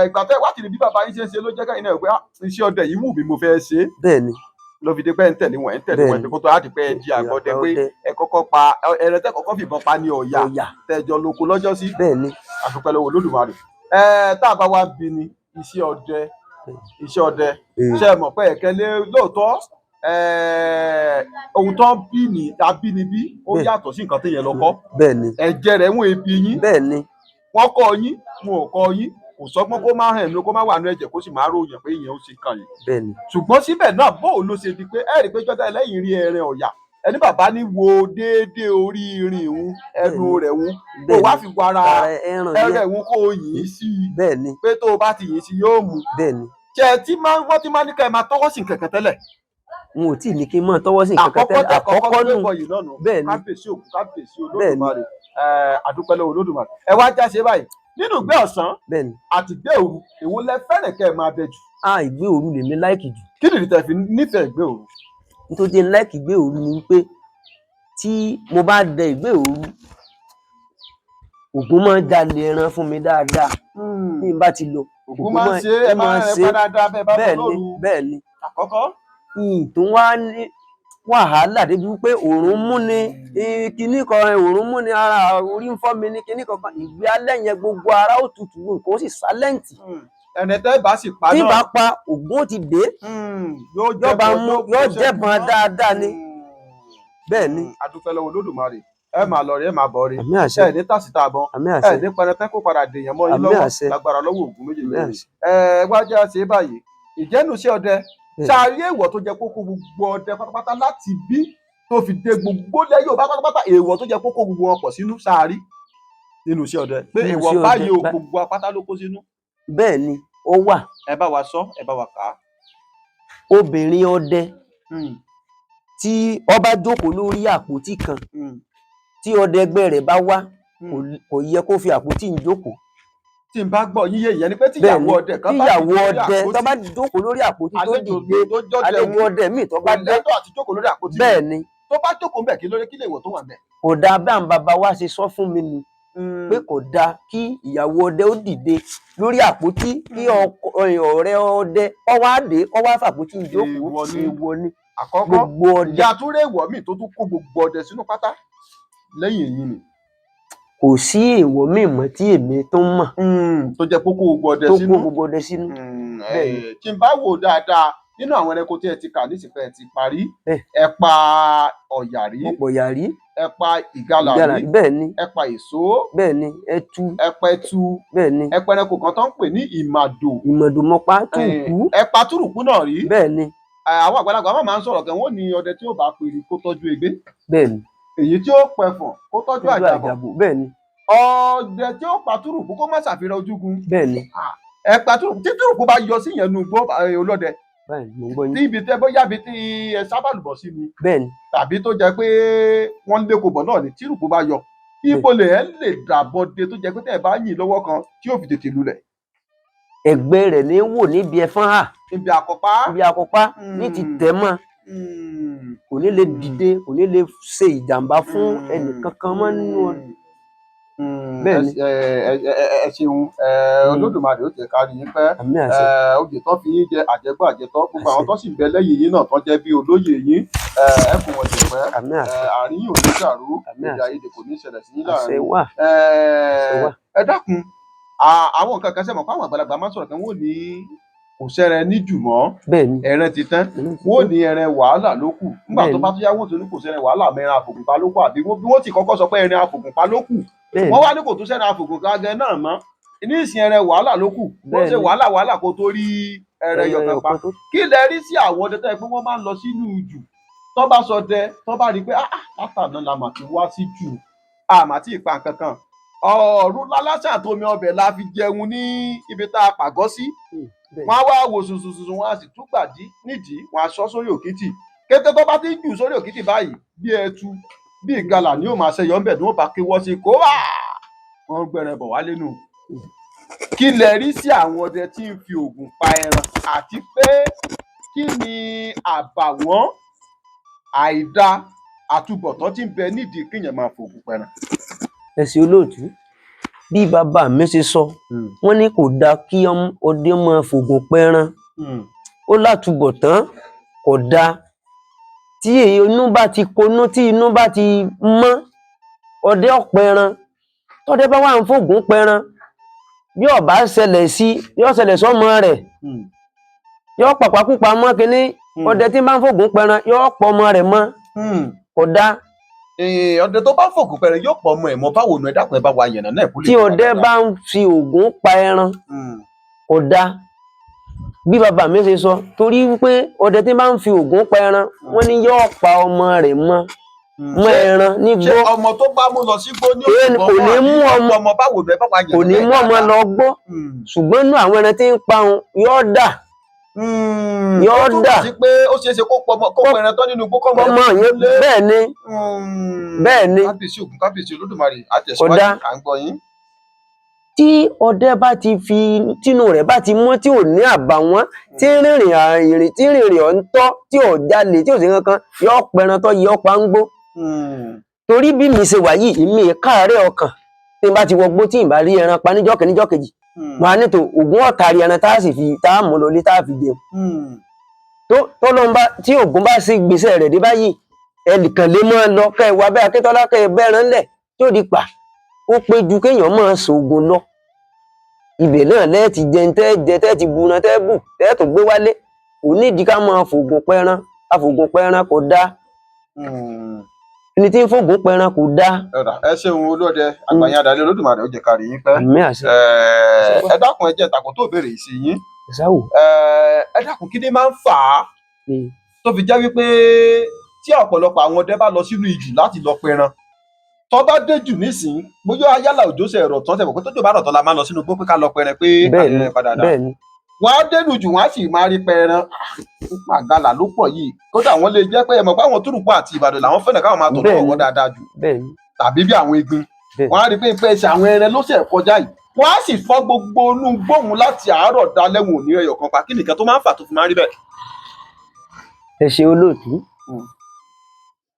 ìgbà tẹ́ wá kiri bí bàbá yín ṣe ń ṣe ló jẹ́ káyìn náà pé iṣẹ́ ọdẹ yìí wù mí mo fẹ́ ṣe.
bẹ́ẹ̀ ni.
ló fi dé pé ẹ̀ ń tẹ̀lé wọn
Bẹ́ẹ̀ni.
kó tó á di pé ẹ di àgbọ̀dẹ pé ẹ kọ́kọ́ pa ẹran tẹ́ kọ́kọ́ fìbọn pa ní Ọ̀yà tẹ́jọ lóko lọ́jọ́ sí.
Bẹ́ẹ̀ni.
àdúpẹ́ lọ́wọ́ Olódùmarè. tá a bá wá bí ni iṣẹ́ ọdẹ ṣe mọ̀ pé ẹ̀kẹ́lé lóòótọ́ ohun tó bí ní abínibí ó yàtọ̀ sí nǹkan téèyàn lọ kọ́.
Bẹ́ẹ̀ni.
ẹ̀jẹ̀ rẹ̀ wọ́n ebi yín.
Bẹ́ẹ̀ni.
wọ́n kọ́ yín wọn ò kọ́ yín kò sọgbọ́n kó má hàn ní kó má wà ní ẹ̀jẹ̀ kó sì má ròyìn pé ìyẹn ó ṣe kàn yín.
Bẹ́ẹ̀ni.
ṣùgbọ́n síbẹ̀ náà bóò ló ṣe di pé ẹ̀rí pé jọ́tà ẹlẹ́yìn rí ẹran Ọ̀yà ẹni bàbá ní wo déédéé orí irin ìhun ẹnu rẹ̀ hun kó wá fi wara ẹran ìhun kó yìn ín sí i.
Bẹ́ẹ̀ni.
pé tó o bá ti yìn sí yóò mú.
Bẹ́ẹ̀ni.
wọ́n ti máa ní ká ẹ máa tọwọ́ sí kẹ̀kẹ́ tẹ́lẹ̀.
n ò tí ì ní kí n máa tọwọ́ sí nǹkan tẹ́lẹ̀ àkọ́kọ́ nù.
Bẹ́ẹ̀ni. kábíyèsí òkú kábíyèsí Olódùmarè. àdúpẹ́ lọ́wọ́ Olódùmarè. ẹ wá jáṣe báyìí nínú ìgbé ọ̀sán àti ìgbé òru èwo lẹ fẹ́rẹ̀ kẹ́ ẹ máa bẹ jù.
ìgbé òru lèmi láìkì jù.
kí nìdí tẹ́ fi nífẹ̀ẹ́ ìgbé òru?
nítorí jẹ́ láìkì ìgbé òru ni wípé tí mo bá dẹ ìgbé òru Ògún máa ń jalè ẹran fún mi dáadáa bí n bá ti lọ.
Ògún máa ń ṣe ẹ máa ń ṣe dáadáa bẹ́ẹ̀ bá bẹ lóru.
Bẹ́ẹ̀ni.
àkọ́kọ́.
tó wá ní wàhálà débi wípé òòrùn mú ni kinní kan òòrùn mú ni ara orí ń fọ́ mi ní kinní kankan ìgbé alẹ́ yẹn gbogbo ara ó tutù nǹkan ó sì sálẹ́ǹtì.
ẹni tẹ́ bá sì pa náà.
tí bá pa Ògún ó ti dé yóò jẹ́bọn dáadáa ni. bẹ́ẹ̀ ni.
adúpẹ́ lọ́wọ́ Olódùmarè ẹ máa lọ rí ẹ máa bọ̀ rí
àmín àṣẹ
ẹ ní tàṣítà àbọn ẹ ní pẹrẹtẹ kó padà dèèyàn mọ́ yín lọ́wọ́ lágbára lọ́wọ́ Ògún méjèèjì. wájú àṣẹ báyìí ìjẹ́nuṣẹ́ ọdẹ ṣáàrí èèwọ̀ tó jẹ kókó gbogbo ọdẹ pátápátá láti bí tó fi dé gbogbo lẹ́yìn ò bá pátápátá èèwọ̀ tó jẹ kókó gbogbo wọn pọ̀ sínú ṣáàrí nínú iṣẹ́ ọdẹ pé èèwọ̀ báyìí o gbogbo apáta ló kó sínú.
bẹ́ẹ̀ ni ó wà.
ẹ bá wa sọ ẹ bá wa kà á.
obìnrin ọdẹ tí ó bá jókòó lórí àpótí kan tí ọdẹ ẹgbẹ́ rẹ̀ bá wá kò yẹ kó fi àpótí ń jókòó.
tí n bá gbọ́ yíyẹ ìyẹn ni pé tíyàwó ọdẹ kan bá
tíyàwó ọdẹ tó bá jókòó lórí àpótí tó dìde àlejò ọdẹ míì tó bá dé bẹ́ẹ̀ ni
tó bá jókòó ńbẹ̀ kí lóore kí lè wọ̀ tó wà ńbẹ̀.
kò dáa bí àwọn bàbá wa ṣe sọ fún mi ni pé kò dáa kí ìyàwó ọdẹ ó dìde lórí àpótí kí ọ̀rẹ́ ọdẹ ọwọ́ àdé ọwọ́ àfàpótí ìjókòó èèwọ̀ ni.
àkọ́kọ́
gbogbo ọdẹ
ìyá àtúrẹ́ èèwọ̀ míì tó tún kó gbogbo ọdẹ sínú pátá lẹ́yìn èyí ni.
kò sí èèwọ̀ míì mọ́ tí èmi tó ń mọ̀.
tó jẹ́ kókó gbogbo ọdẹ sínú.
tó kó gbogbo ọdẹ sínú.
tí n bá wò dáadáa nínú àwọn ẹranko tí ẹ ti kà nísìnyí ẹ ti parí ẹ pa ọ̀yàrí ẹ pa ìgalà rí
bẹ́ẹ̀ ni
ẹ pa èso
bẹ́ẹ̀ ni ẹtu
ẹ pa ẹtu
bẹ́ẹ̀ ni
ẹ pa ẹranko kan tó ń pè ní ìmàdò
mọ́pá túrùkú
ẹ pa túrùkú náà rí
bẹ́ẹ̀ ni
àwọn àgbàlagbà máa ń sọ̀rọ̀ kan wọ́n ní ọdẹ tí ó bá pèrè kó tọ́jú egbé
bẹ́ẹ̀ ni
èyí tí ó pẹ̀fọ̀n kó tọ́jú àjàbọ̀
bẹ́ẹ̀ ni
ọdẹ tí ó pa túrùkú kó má ṣàfihàn ojúgun
bẹ́ẹ̀ ni
ẹ pa túrùkú tí túrùkú bá yọ sí yẹn nu gbọ́ olódẹ tí ibi tẹ bóyá ibi tí ẹ sábà lùbọ̀ sí ni
bẹ́ẹ̀ni
tàbí tó jẹ́ pé wọ́n lé kó bọ̀ náà ni tírùkú bá yọ ibo lè ẹ lè dàbọdé tó jẹ́ pé tẹ ẹ bá yìn lọ́wọ́ kan tí yóò fi tètè lulẹ̀.
ẹ̀gbẹ́ rẹ̀ ní wò níbi ẹfọn hà
ibi àkọ́pá
ní ti tẹ̀ mọ́ kò ní lè dìde kò ní lè ṣe ìjàmbá fún ẹnì kankan mọ́ nínú ọdún.
bẹ́ẹ̀ni ẹ ṣeun Olódùmarè ó tẹ kárí yín pẹ́ oyè tó fi yín jẹ àjẹgbọ àjẹtọ gbogbo àwọn tó sì ń bẹ lẹ́yìn yín náà tó jẹ́ bí olóyè yín ẹ kò wọ́n ti pẹ́ àárín yìí ò ní dàrú èdè àìyedè kò ní ṣẹlẹ̀ sí yín láàrin ẹ dákun àwọn nǹkan kan sẹ́mọ̀ fáwọn àgbàlagbà máa ń sọ̀rọ̀ kan wọ́n ní kò sẹ́rẹ̀ ní jùmọ́ ẹran ti tán wọ́n ní ẹran wàhálà ló kù nígbà tó bá tó yá wọ́n tó ní kò sẹ́rẹ̀ wàhálà mẹ́ran àfògùnpá ló kù àbí bí wọ́n ti kọ́kọ́ sọ pé ẹran àfògùnpá ló kù wọ́n wá ní kò tún sẹ́rẹ̀ àfògùnpá gan náà mọ́ ní ìsìn ẹran wàhálà ló kù wọ́n ṣe wàhálà kó tó rí ẹran yọ̀kan pa kí lẹ rí sí àwọn ọdẹ tó yẹ pé wọ́n máa ń lọ sínú jù tó bá sọdẹ tó bá rí i pé látàná la mà ti wá sí jù àmà tí ì pa nǹkan kan ọ̀run lálásà tómi ọbẹ̀ la fi jẹun ní ibi tá a pàgọ́ sí wọ́n á wá wò sùsùsùsù wọ́n á sì tún gbàdí nídìí wọ́n á sọ sórí òkìtì kété tó bá ti jù sórí òkìtì báyìí bí ẹtu bí ìgalà ni yóò máa ṣẹyọ ńbẹ tí wọ́n bá kéwọ́ sí kó wà wọ́n gbẹrẹ bọ̀ wálé nù. kí lẹ rí sí àwọn ọdẹ tí ń fi oògùn pa ẹran àti pé kí ni àbàwọ́n àìdá àtúbọ̀tán tí ń bẹ nídìí kéèyàn máa fòògùn pẹran.
ẹ ṣé olóòtú bí bàbá mi ṣe sọ wọ́n ní kò dáa kí ọdẹ máa fòògùn pẹran ó látúbọ̀tán kò dáa tí inú bá ti konú tí inú bá ti mọ́ ọdẹ ọ̀pẹran tọ́dẹ bá wà ń fògùn pẹran bí ó bá ṣẹlẹ̀ sí yóò ṣẹlẹ̀ sọ́mọ rẹ̀ yóò pàpàkùpà mọ́ kínní ọdẹ tí bá ń fògùn pẹran yóò pọ̀ ọmọ rẹ̀ mọ́ kò dáa.
ọdẹ tó bá fògùn pẹran yóò pọ̀ ọmọ ẹ̀ mọ́ báwo nu ẹ dákun ẹ bá wa yànnà náà kúlẹ̀.
tí ọdẹ bá ń fi ògùn pa ẹran kò dáa bí bàbá mi ṣe sọ torí wípé ọdẹ tí bá ń fi ògùn pa ẹran wọ́n ní yóò pa ọmọ rẹ̀ mọ́ ẹran nígbó.
ṣé ọmọ tó bá mú lọ sí gbó ní
kò ní mú
ọmọ báwo nu ẹ bá wa yànnà.
kò ní mú ọmọ lọ gbó ṣùgbọ́n inú àwọn ẹran tí ń pa òun yóò dà yóò dà
sí pé ó ṣeé ṣe kó pẹran tán nínú gbó kọ́mọ
yẹn bẹ́ẹ̀ ni bẹ́ẹ̀ ni
kábíyèsí Ògún kábíyèsí Olódùmarè àtẹ̀síwájú à ń gbọ́ yín.
tí ọdẹ bá ti fi tínú rẹ̀ bá ti mọ́ tí ò ní àbàwọ́n tí rìnrìn ọ̀ ń tọ́ tí ò jalè tí ò sí kankan yóò pẹran tó yọ pa ń gbó. torí bí mi ṣe wà yìí ìmí káàárẹ̀ ọkàn tí n bá ti wọgbó tí n bá rí ẹran pa níjọ́ kìíní níjọ́ kejì wọn á nítò Ògún ọ̀tàrí ẹran tá a sì fi tá a mú lọlé tá a fi jẹun. tó lọ́n bá tí Ògún bá sí gbèsè rẹ̀ dé báyìí ẹnìkan lè mọ́ ẹ lọ kẹ́ ẹ wá bẹ́ẹ̀ Akíntọ́lá kẹ́ ẹ bẹ́ẹ̀rẹ̀ ńlẹ̀ tí ò di pa ó pé ju kéèyàn máa ṣoògùn lọ. ibẹ̀ náà lẹ́ẹ̀tì jẹun tẹ́ ti buran tẹ́ bù tẹ́ tó gbé wálé kò nídìí ká máa fògùn pẹran àfògùn pẹran kò dáa ní tí ń fògùn pẹran kò dáa.
ẹ ṣeun olóde àgbàyàn adalẹ Olódùmarè ó jẹ kárí yín pẹ́.
àmì àṣẹ.
ẹ dákun ẹ jẹ́ ìtàkùn tó béèrè yìí sí yín. ẹ dákun kí ni máa ń fà á tó fi jẹ́ wípé tí ọ̀pọ̀lọpọ̀ àwọn ọdẹ bá lọ sínú ijù láti lọ pẹran tó bá dé jù nísìnyí bóyá ayálà òjò ṣe ẹ̀rọ tán ṣẹ̀fọ̀ pé tójò bá rọ̀ tán la máa lọ sínú gbó pé ká lọ pẹran pé àyẹ̀rẹ̀ padà dà. wọ́n á dénú jù wọ́n á sì máa rí pẹran àgàlà ló pọ̀ yìí kódà wọ́n lè jẹ́ pé ẹ mọ̀ pé àwọn Túrùpọ̀ àti Ìbàdàn làwọn fẹ́ràn káwọn máa tọ̀ lọ́wọ́ dáadáa jù tàbí bí àwọn egbin wọ́n á rí pé ìfẹ́ ṣe àwọn ẹran ló ṣe kọjá yìí wọ́n á sì fọ́ gbogbo inú gbóhùn láti àárọ̀ dalẹ́ wọn ò ní ẹyọ kan pa kí nìkan tó máa ń fà tó fi máa rí bẹ́ẹ̀.
ẹ ṣe olóòtú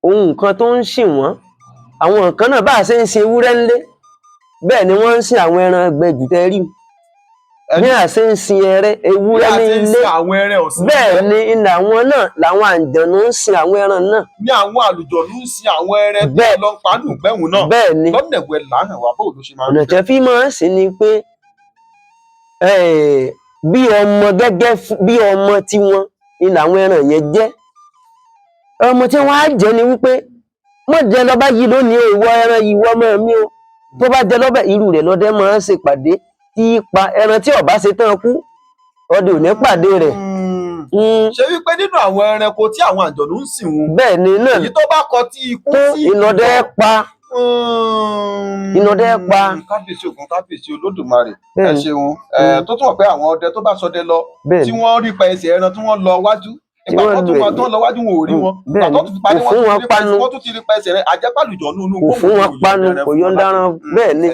ohun nǹkan tó ń sìn wọ́n àwọn nǹkan náà bá a ṣe ń sin ewúrẹ́ ńlé bẹ́ẹ̀ ni wọ́n ń sin àwọn ẹran gbẹ̀jù tẹ́ rí bí a ṣe ń sin ewúrẹ́ ní ilé bẹ́ẹ̀ ni ilẹ̀ àwọn náà làwọn àǹjọ̀nú ń sin àwọn ẹran náà.
ní àwọn àlùjọ̀nú ń sin àwọn ẹran bẹ́ẹ̀ lọ pàdùn gbẹ̀hùn náà
bẹ́ẹ̀ ni
lọ́nà ẹ̀wẹ̀ làhàn wà báwo ló ṣe máa ń
ọ̀nà tẹ́ fi máa ń sìn ni pé bí ọmọ gẹ́gẹ́ bí ọmọ tiwọn ni làwọn ẹran yẹn jẹ́ ọmọ tí wọ́n á jẹ́ ni wípé mọ̀ jẹ́ lọ́ba yìí lónìí ìwọ ẹran yìí wọ́ mọ́ mi o tó bá jẹ́ lọ́bẹ̀ irú rẹ̀ lọ́dẹ máa ń ṣèpàdé tí pa ẹran tí ọba ṣe tán kú ọdẹ ò ní pàdé rẹ̀.
ṣé wípé nínú àwọn ẹranko tí àwọn àjọ̀nú ń sìn wọn
bẹ́ẹ̀ ni náà
èyí tó bá kọ tí ikú sí
ìnọdẹ pa
kábíyèsí Ògún kábíyèsí Olódùmarè ẹ ṣeun tó tún wọ̀ pé àwọn ọdẹ tó bá ṣọdẹ lọ tí wọ́n rí pa ẹsẹ̀ ẹran tí wọ́n lọ wájú ìgbà tó ń lọ wájú wọn ò rí wọn ìgbà tó tún ti parí wọn tún ti rí pa ẹsẹ̀ rẹ̀ àjẹpàlùjọ nínú
kò fún wọn panu kò yọ ń dáràn bẹ́ẹ̀ ni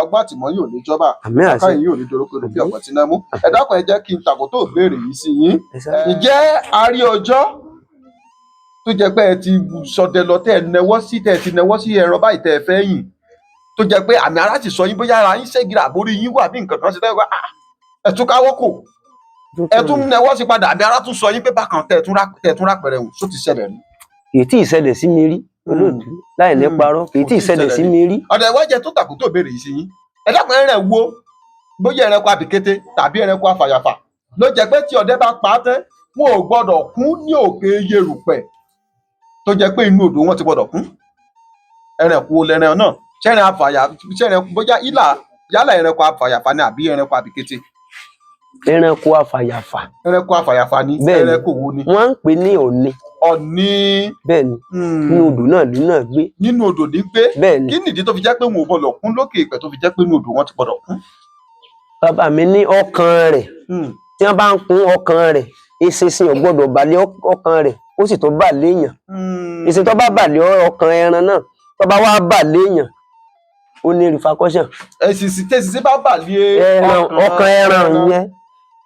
ọgbọ́n àtìmọ́ yóò ní jọba akáyìn yóò ní dorókòrò bí ọ̀pọ̀ tí náà mú ẹ dákun ẹ jẹ́ kí n tàkó tó béèrè yìí sí yín ǹjẹ́ a rí ọjọ́ tó jẹ́ pé ẹ ti ṣọdẹ lọ tẹ́ ẹ nẹwọ́ sí tẹ́ ẹ ti nẹwọ́ sí ẹran báyìí tẹ́ ẹ fẹ́ yìn tó jẹ́ pé àmì ara ti sọ yín bóyá ara yín ṣẹ́gira àbórí yín wà bí nǹkan kan ṣe tẹ́ ẹ tún káwọ́ kò ẹ tún nẹwọ́ sí padà àmì ara tún sọ yín pé bákan tẹ́ ẹ tún rápẹ̀rẹ̀ wò só ti ṣẹlẹ̀ rí.
kì í tí ì ṣẹlẹ̀ sí mi rí olóòtú láì ní parọ́ kì í tí ì ṣẹlẹ̀ sí mi rí.
ọ̀dọ̀ ìwọ́jẹ tó tàkù tó béèrè yìí sí yín ẹ dákun ẹrẹ̀ wo bóyá ẹranko àbìkété tàbí ẹranko àfàyàfà ló jẹ́ pé tí ọdẹ bá pa á tẹ́ wọn ò gbọ́dọ̀ kún ní òkè yerùpẹ̀ tó jẹ́ pé inú odò wọn ti gbọ́dọ̀ kún ẹranko lẹ́ran náà ṣẹ́ran àfàyà ṣẹ́ran bóyá yálà ẹranko àfàyàfà ni àbí ẹranko àbìkété.
ẹranko àfàyàfà.
ẹranko àfàyàfà ni ẹranko wo ni.
wọ́n ń pè ní ọ̀nì.
ọ̀nì.
bẹ́ẹ̀ni nínú odò náà ló náà gbé.
nínú odò ní gbé.
bẹ́ẹ̀ni
kí nìdí tó fi jẹ́ pé wọn ò gbọ́dọ̀ kún lókè ìpẹ́ tó fi jẹ́ pé inú odò wọn ti gbọ́dọ̀ kún.
bàbá mi ní ọkàn rẹ̀ tí wọ́n bá ń kún ọkàn rẹ̀ eṣinṣin ò gbọ́dọ̀ balẹ̀ ọkàn rẹ̀ ó sì tó balẹ̀ èèyàn eṣinṣin tó bá balẹ̀ ọkàn ẹran náà tó bá wá balẹ̀ èèyàn ó ní repercussion.
eṣinṣin bá balẹ̀
ọkàn ẹran yẹn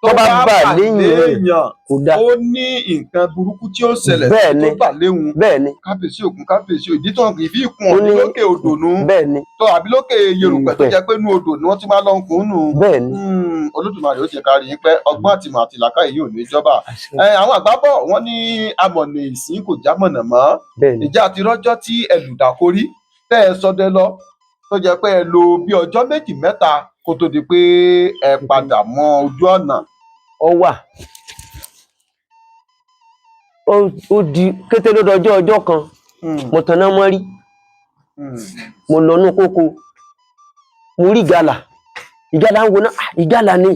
tó bá bà léyìn
èèyàn
kò dá.
ó ní nǹkan burúkú tí ó ṣẹlẹ̀
Bẹ́ẹ̀ni.
tó bà léhun
Bẹ́ẹ̀ni.
kábíyèsí ògún kábíyèsí ìdí tó ìfi ìkun
Ó
ọ̀dún
ní-
lókè odò nù
Bẹ́ẹ̀ni.
tó àbí lókè Yerùpẹ̀ tó jẹ́ pé inú odò ni wọ́n ti máa lọ ń kún nù.
Bẹ́ẹ̀ni.
Olódùmarè ó jẹ́ ká rí yín pẹ́ ọgbọ́n àtìmọ̀ àti làákàyè yìí ò ní jọba. Àwọn àgbà bọ̀ wọ́n ní amọ̀nà ìsín kò jámọ̀nà mọ́.
Bẹ́ẹ̀ni.
Ìjà àti rọ́jọ́ tí ẹlùdàkorí tẹ́ ẹ sọdẹ lọ tó jẹ́ pé ẹ lò bí ọjọ́ méjì mẹ́ta kó tó di pé ẹ padà mọ ojú ọ̀nà.
Ó wà. Ó di kété ló dọjọ́ ọjọ́ kan mo tanná mọ́rí mo lọ nú kókó mo rí ìgalà ń wo náà ìgalà ni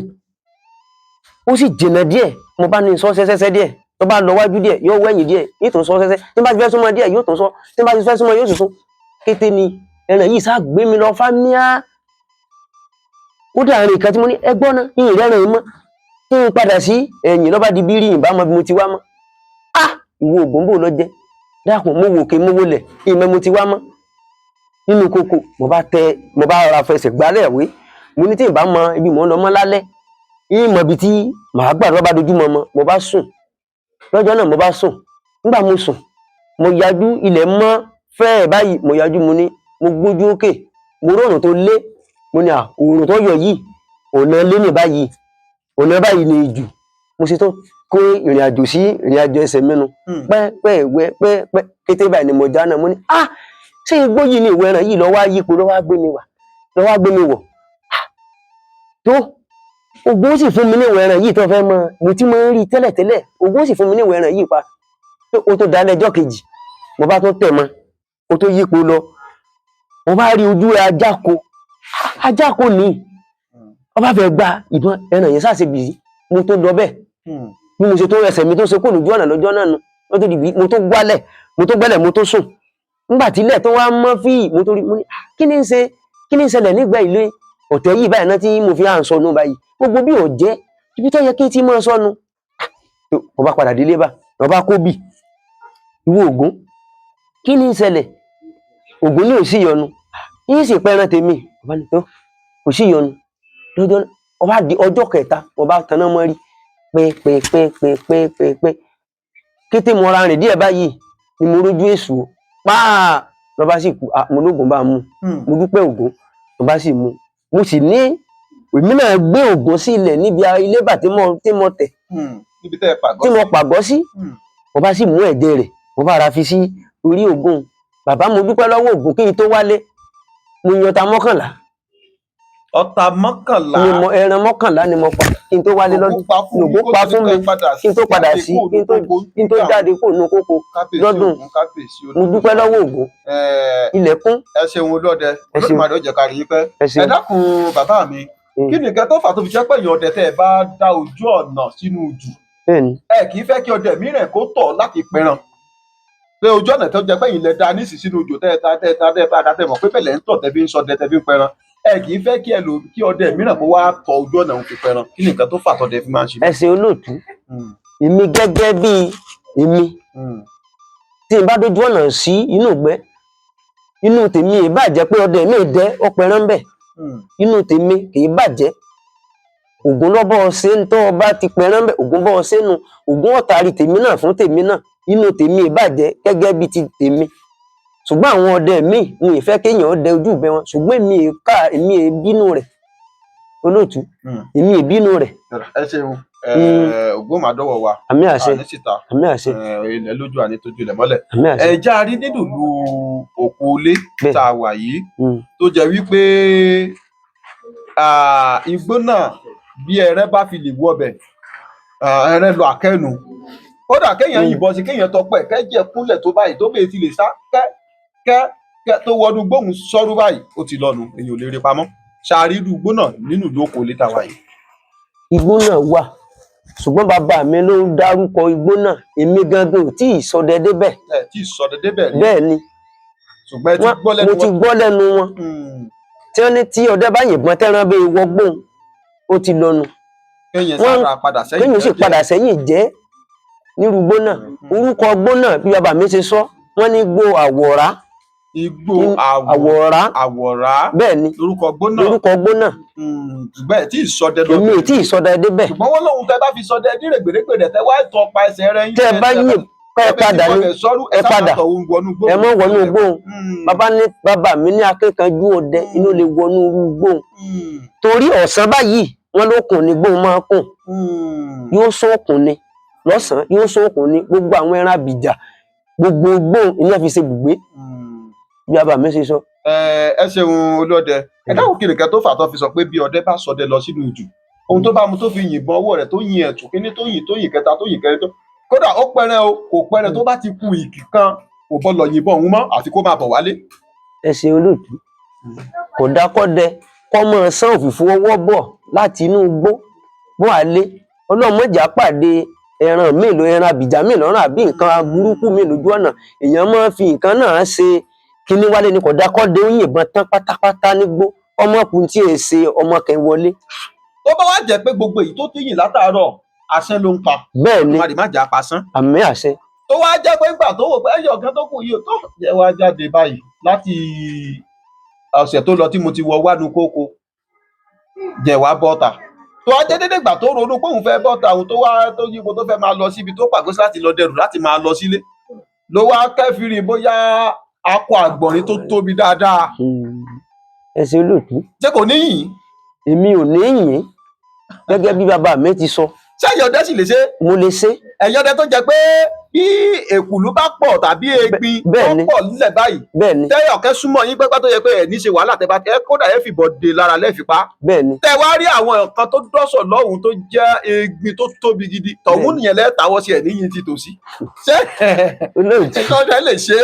ó sì jìnnà díẹ̀ mo bá ní sọ sẹ́sẹ́sẹ́ díẹ̀ tó bá lọ wájú díẹ̀ yóò wẹ̀yìn díẹ̀ yóò tún sọ sẹ́sẹ́ tí bá ti fẹ́ súnmọ́ díẹ̀ yóò tún sọ tí bá ti fẹ́ súnmọ́ yóò tún sún kété ni ẹran yìí sá gbé mi lọ fámíà ó dà rìn kan tí mo ní ẹgbọ́n náà yìnyín rẹ́ràn yìí mọ́ kí n padà sí ẹ̀yìn lọ́ba di bí rí ìbá mọ bí mo ti wá mọ́ ìwọ ògbóǹbò lọ jẹ dákun mo wòkè mo wọlẹ̀ ìmọ̀ mo ti wá mọ́ nínú kókó mo bá ra fẹsẹ̀ gbálẹ̀ wé mo ní tí ìbá mọ ibi mò ń lọ mọ́ lálẹ́ ìmọ̀ ibi tí màá gbà lọ́ba dojú mọ́ mo bá sùn lọ́jọ́ náà mo bá sùn nígbà mo sùn mo yajú ilẹ̀ mọ́ fẹ́ẹ̀ báyìí mo yajú mo ní mo gbójú òkè mo rọrùn tó lé mo ní òòrùn tó yọ yìí ọ̀nà lé ní báyìí ọ̀nà báyìí ni ìjù mo ṣe tó kó ìrìn àjò sí ìrìn àjò ẹsẹ̀ mẹ́nu pẹ́ẹ́pẹ́ kété báyìí ni mo já náà mo ní ṣé igbó yìí ni ìwé ẹran yìí lọ́wọ́ yípo lọ́wọ́ gbé mi wọ̀ tó Ògún sì fún mi ní ìwé ẹran yìí tó fẹ́ mọ mo ti máa ń rí tẹ́lẹ̀tẹ́lẹ̀ Ògún sì fún mi ní ìwé ẹran yìí pa ó tó dalẹ̀ ọjọ́ kejì mo bá tó tẹ̀ mọ́ ó tó yípo lọ mo bá rí ojú ajáko ní ọba fẹ́ gba ìbọn ẹran yẹn sáà ṣe bìí mo tó lọ bẹ́ẹ̀ bí mo ṣe tó ẹsẹ̀ mi tó ṣe kó lójú ọ̀nà lọ́jọ́ náà nu wọ́n tó dìbí mo tó gbẹ́lẹ̀ mo tó sùn nígbà tí ilẹ̀ tó wá mọ́ fíì mo tó rí mo ní kí ni ń ṣẹlẹ̀ nígbà ilé ọ̀tẹ̀ yìí báyìí náà tí mo fi à ń sọnù báyìí gbogbo bí ò jẹ́ ibi tó yẹ kí n ti mọ́ sọnù mo bá padà délé bá mo bá kó bì ìwọ Ògún kí ni ń ṣẹlẹ̀ Ògún ní ò sí yọnu yín sì pẹ́ran tèmi ọba ní tó kò sí yọnu lọ́jọ́ ọba di ọjọ́ kẹta ọba tanná mọ́ rí pé kété mo ra rìn díẹ̀ báyìí ni mo rójú èṣù páà lọba sì kú mo lóògùn bá mú mo dúpẹ́ Ògún lọba sì mú mo sì ní èmi náà gbé Ògún sí ilẹ̀ níbi ilé bà tí mo tẹ̀ tí mo pàgọ́ sí ọba sì mú ẹ̀jẹ̀ rẹ̀ mo bá ra fi sí orí Ògún bàbá mo dúpẹ́ lọ́wọ́ Ògún kí n tó wálé mo yan ọta mọ́kànlá
ọta mọ́kànlá
ẹran mọ́kànlá ni mo pa kí n tó wálé lọ́dún Ògún pa fún mi kí n tó padà sí kí n tó jáde kó nu kókó lọ́dún mo dúpẹ́ lọ́wọ́ Ògún ilẹ̀kùn.
ẹ ṣeun olóde Olódùmarè ó jẹ́ ká rí yín pẹ́. ẹ dákun bàbá mi kí ni nǹkan tó fà tó fi jẹ́ pé èèyàn ọdẹ tẹ́ ẹ bá dá ojú ọ̀nà sínú jù ẹ kì í fẹ́ kí ọdẹ mìíràn kó tọ̀ láti pẹran pé ojú ọ̀nà tó jẹ́ pé ẹ̀yin lẹ dá nísì sínú ojò tẹ́ ẹ bá tẹ́ mọ̀ pé bẹ̀lẹ̀ ń tọ̀ tẹ́ fi ń sọdẹ tẹ́ fi ń pẹran ẹ kì í fẹ́ kí ọdẹ mìíràn kó wá tọ ojú ọ̀nà òun fi pẹran kí ni nǹkan tó fà tọdẹ fi máa ń ṣe.
ẹ ṣe olóòtú èmi gẹ́gẹ́ bíi èmi tí n bá dójú ọ̀nà sí inú ìgbẹ́ inú tèmi ì bàjẹ́ pé ọdẹ mi dẹ́ ọpẹran ń bẹ̀ inú tèmi kì í bàjẹ́ Ògún lọ́bọ̀ ṣe ń tọ́ ọba ti pẹran ń bẹ̀ Ògún bọ́ ṣe nu Ògún ọ̀tàrí tèmi náà fún tèmi náà inú tèmi ì bàjẹ́ gẹ́gẹ́ bíi ti tèmi ṣùgbọ́n àwọn ọdẹ mi ì fẹ́ kéèyàn ọdẹ ojú ìbẹ́ wọn ṣùgbọ́n èmi ì bínú rẹ̀ olóòtú èmi ì bínú rẹ̀.
ẹ ṣeun Ògún máa dọ́wọ́ wa
àmì àṣẹ
àní síta
àmì àṣẹ
ilẹ̀ lójú àní tójú ilẹ̀ mọ́lẹ̀
àmì àṣẹ
ẹja rí nínú ìlú Òkòólé tá a wà yìí tó jẹ́ wípé igbó náà bí ẹrẹ bá fi lè wọbẹ̀ ẹrẹ lọ àkẹnu kódà kéèyàn yìnbọn sí kéèyàn tọpẹ kẹjẹ kúnlẹ̀ tó báyìí tó bẹ́ẹ̀ ti lè sá kẹ tó wọnú gbóhùn sọrú báyìí ó ti lọnu èyàn ò lè rí pamọ́ ṣàárí irú igbó náà nínú ìlú Òkòólé tá a wà yìí.
igbó náà wà ṣùgbọ́n bàbá mi ló ń dárúkọ igbó náà èmi gangan ò tí ì sọdẹ débẹ̀.
ẹ tí ì sọdẹ débẹ̀ rí.
bẹ́ẹ̀ ni
ṣùgbọ́n
mo ti gbọ́ lẹ́nu wọn tí wọ́n ní tí ọdẹ bá yìnbọn tẹ́ran bíi wọgbóhùn ó ti lọnu. kéèyàn sì padà sẹ́yìn jẹ́ nírú igbó náà orúkọ igbó náà bí bàbá mi ṣe sọ wọ́n ní gbó àwọ̀rá
igbó àwọ̀rá
bẹ́ẹ̀ ni
lórúkọ gbóná ṣùgbọ́n ẹ̀ tí ì sọdẹ lọ
èmi ò tí ì sọdẹ débẹ̀
ṣùgbọ́n wọ́n lóhun tẹ́ bá fi sọdẹ ní règbèrègbèrè tẹ́ wá tọ́ pa ẹsẹ̀ rẹ̀ yín
tẹ́ ẹ bá yìn ẹ padà ní ẹ padà ẹ mọ́ wọnú gbóhùn bàbá mi ní akíkanjú ọdẹ inú lè wọnú gbóhùn torí ọ̀sán báyìí wọ́n ló kùn ní gbóhùn máa kùn yóò sókùn ni lọ́sàn-án yóò sókùn ni gbogbo àwọn ẹran àbìjà gbogbo gbóhùn iná fi ṣe bùgbé bí bàbá mi ṣe sọ.
ẹ ṣeun olóde ẹ dáhùn kí nìkan tó fà tó fi sọ pé bí ọdẹ bá sọdẹ lọ sínú ìjù ohun tó bá mu tó fi yìnbọn ọwọ́ rẹ̀ tó yin ẹ̀tù kíní tó yin kẹta tó yin kẹrin tó kódà ó pẹrẹ o kò pẹrẹ tó bá ti ku ìkì kan kò bọ́ lọ yìnbọn òun mọ́ àfi kó máa bọ̀ wálé.
ẹ ṣe olóòtú kò dákọ́dẹ kọ́ mọ́ sán òfìfo ọwọ́ bọ̀ láti inú igbó bọ́ àlé ọlọ́mọjà pàdé ẹran mélòó ẹran àbìjà mélòó ọ̀ràn àbí nǹkan burúkú mélòó lójú ọ̀nà èèyàn máa fi nǹkan náà ṣe kíní wálé ni kò dákọ́dé ó yìnbọn tán pátápátá nígbó ọmọkùnrin tí èè ṣe ọmọ kan wọlé.
tó bá wá jẹ́ pé gbogbo èyí tó tíyìn látàárọ̀ àṣẹ ló ń pa.
bẹ́ẹ̀ ni
má jà pasán.
àmì àṣẹ.
tó wá jẹ́ pé nígbà tó wò pé ẹyọ kan tó kù yìí tó jẹ́ wá jáde báyìí láti ọ̀sẹ̀ tó lọ tí mo ti wọ wánu kókó jẹ́ wá bọ́ta tó wá jẹ́ dédé ìgbà tó ronú pé òun fẹ́ bọ́ta òun tó wá tó yípo tó fẹ́ máa lọ síbi tó pàgọ́ láti lọ dẹrù láti máa lọ sílé ló wá kẹ́fìrí bóyá akọ àgbọ̀nrín tó tóbi dáadáa.
ẹ ṣe olóòtú.
ṣé kò níyìn.
èmi ò níyìn gẹ́gẹ́ bí bàbá mi ti sọ.
ṣé ẹ̀yọ̀dẹ́ sì lè ṣe.
mo lè ṣe.
ẹ̀yọ̀dẹ́ tó jẹ pé bí èkùlú bá pọ̀ tàbí egbin tó pọ̀ nílẹ̀ báyìí.
bẹ́ẹ̀ni.
tẹ́yọ̀ kẹ́ súnmọ́ yín pẹ́pẹ́ tó yẹ pé ẹ̀ ní ṣe wàhálà tẹ́ bá tẹ́ kódà ẹ̀ fìbọn de lára lẹ́fipá.
bẹ́ẹ̀ni.
tẹ́ wá rí àwọn nǹkan tó dọ́sọ̀ lọ́hùn tó jẹ́ egbin tó tóbi gidi tọ̀hún nìyẹn lẹ́tàwọ́ sí ẹ̀ níyìn ti tòsí. ṣé ẹ̀yọ̀dẹ́ lè ṣe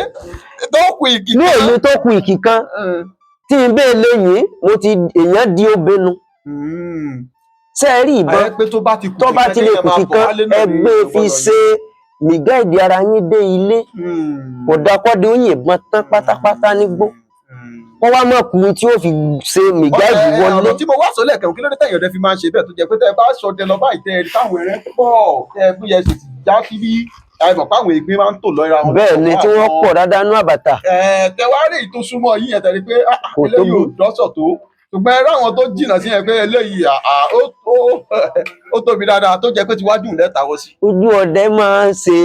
tó kù ìkì kan.
ní èmi tó kù ìkì kan tí n bẹ́ẹ̀ lẹ́yìn mo ti èèyàn di obìnrin ṣe rí ìbọn tó bá ti lè kù kíkan ẹgbẹ́ fi ṣe mìgáìdì ara yín dé ilé kò dákọ́dé ó yìnbọn tán pátápátá nígbó wọ́n wá mọ̀ kùn tí ó fi ṣe mìgáìdì wọlé.
ọ̀rọ̀ tí mo wá sọ lẹ́ẹ̀kan kí ló dé tẹ̀yìn ọ̀dẹ fi máa ń ṣe bẹ́ẹ̀ tó jẹ́ pé tẹ́ ẹ bá ṣọdẹ lọ báyìí tẹ́ ẹ rí táwọn ẹrẹ́ pọ̀ tẹ́ ẹ bóyá ẹsẹ̀ sì já sí bí àìmọ̀ páwọn ègbé máa ń tò lọ́ra wọn.
bẹ́ẹ̀ ni tí wọ́n pọ̀ dáadáa nú àbàtà.
tẹ wá rí èyí tó súnmọ́ yìí yẹn tẹ̀lé pé eléyìí ò dọ́sọ̀ tó ṣùgbọ́n ẹ ráwọn tó jìnnà sí yẹn pé eléyìí ó tóbi dáadáa tó jẹ́ pé ti wájú lẹ́tàwọ́ sí.
ojú ọdẹ máa ń ṣe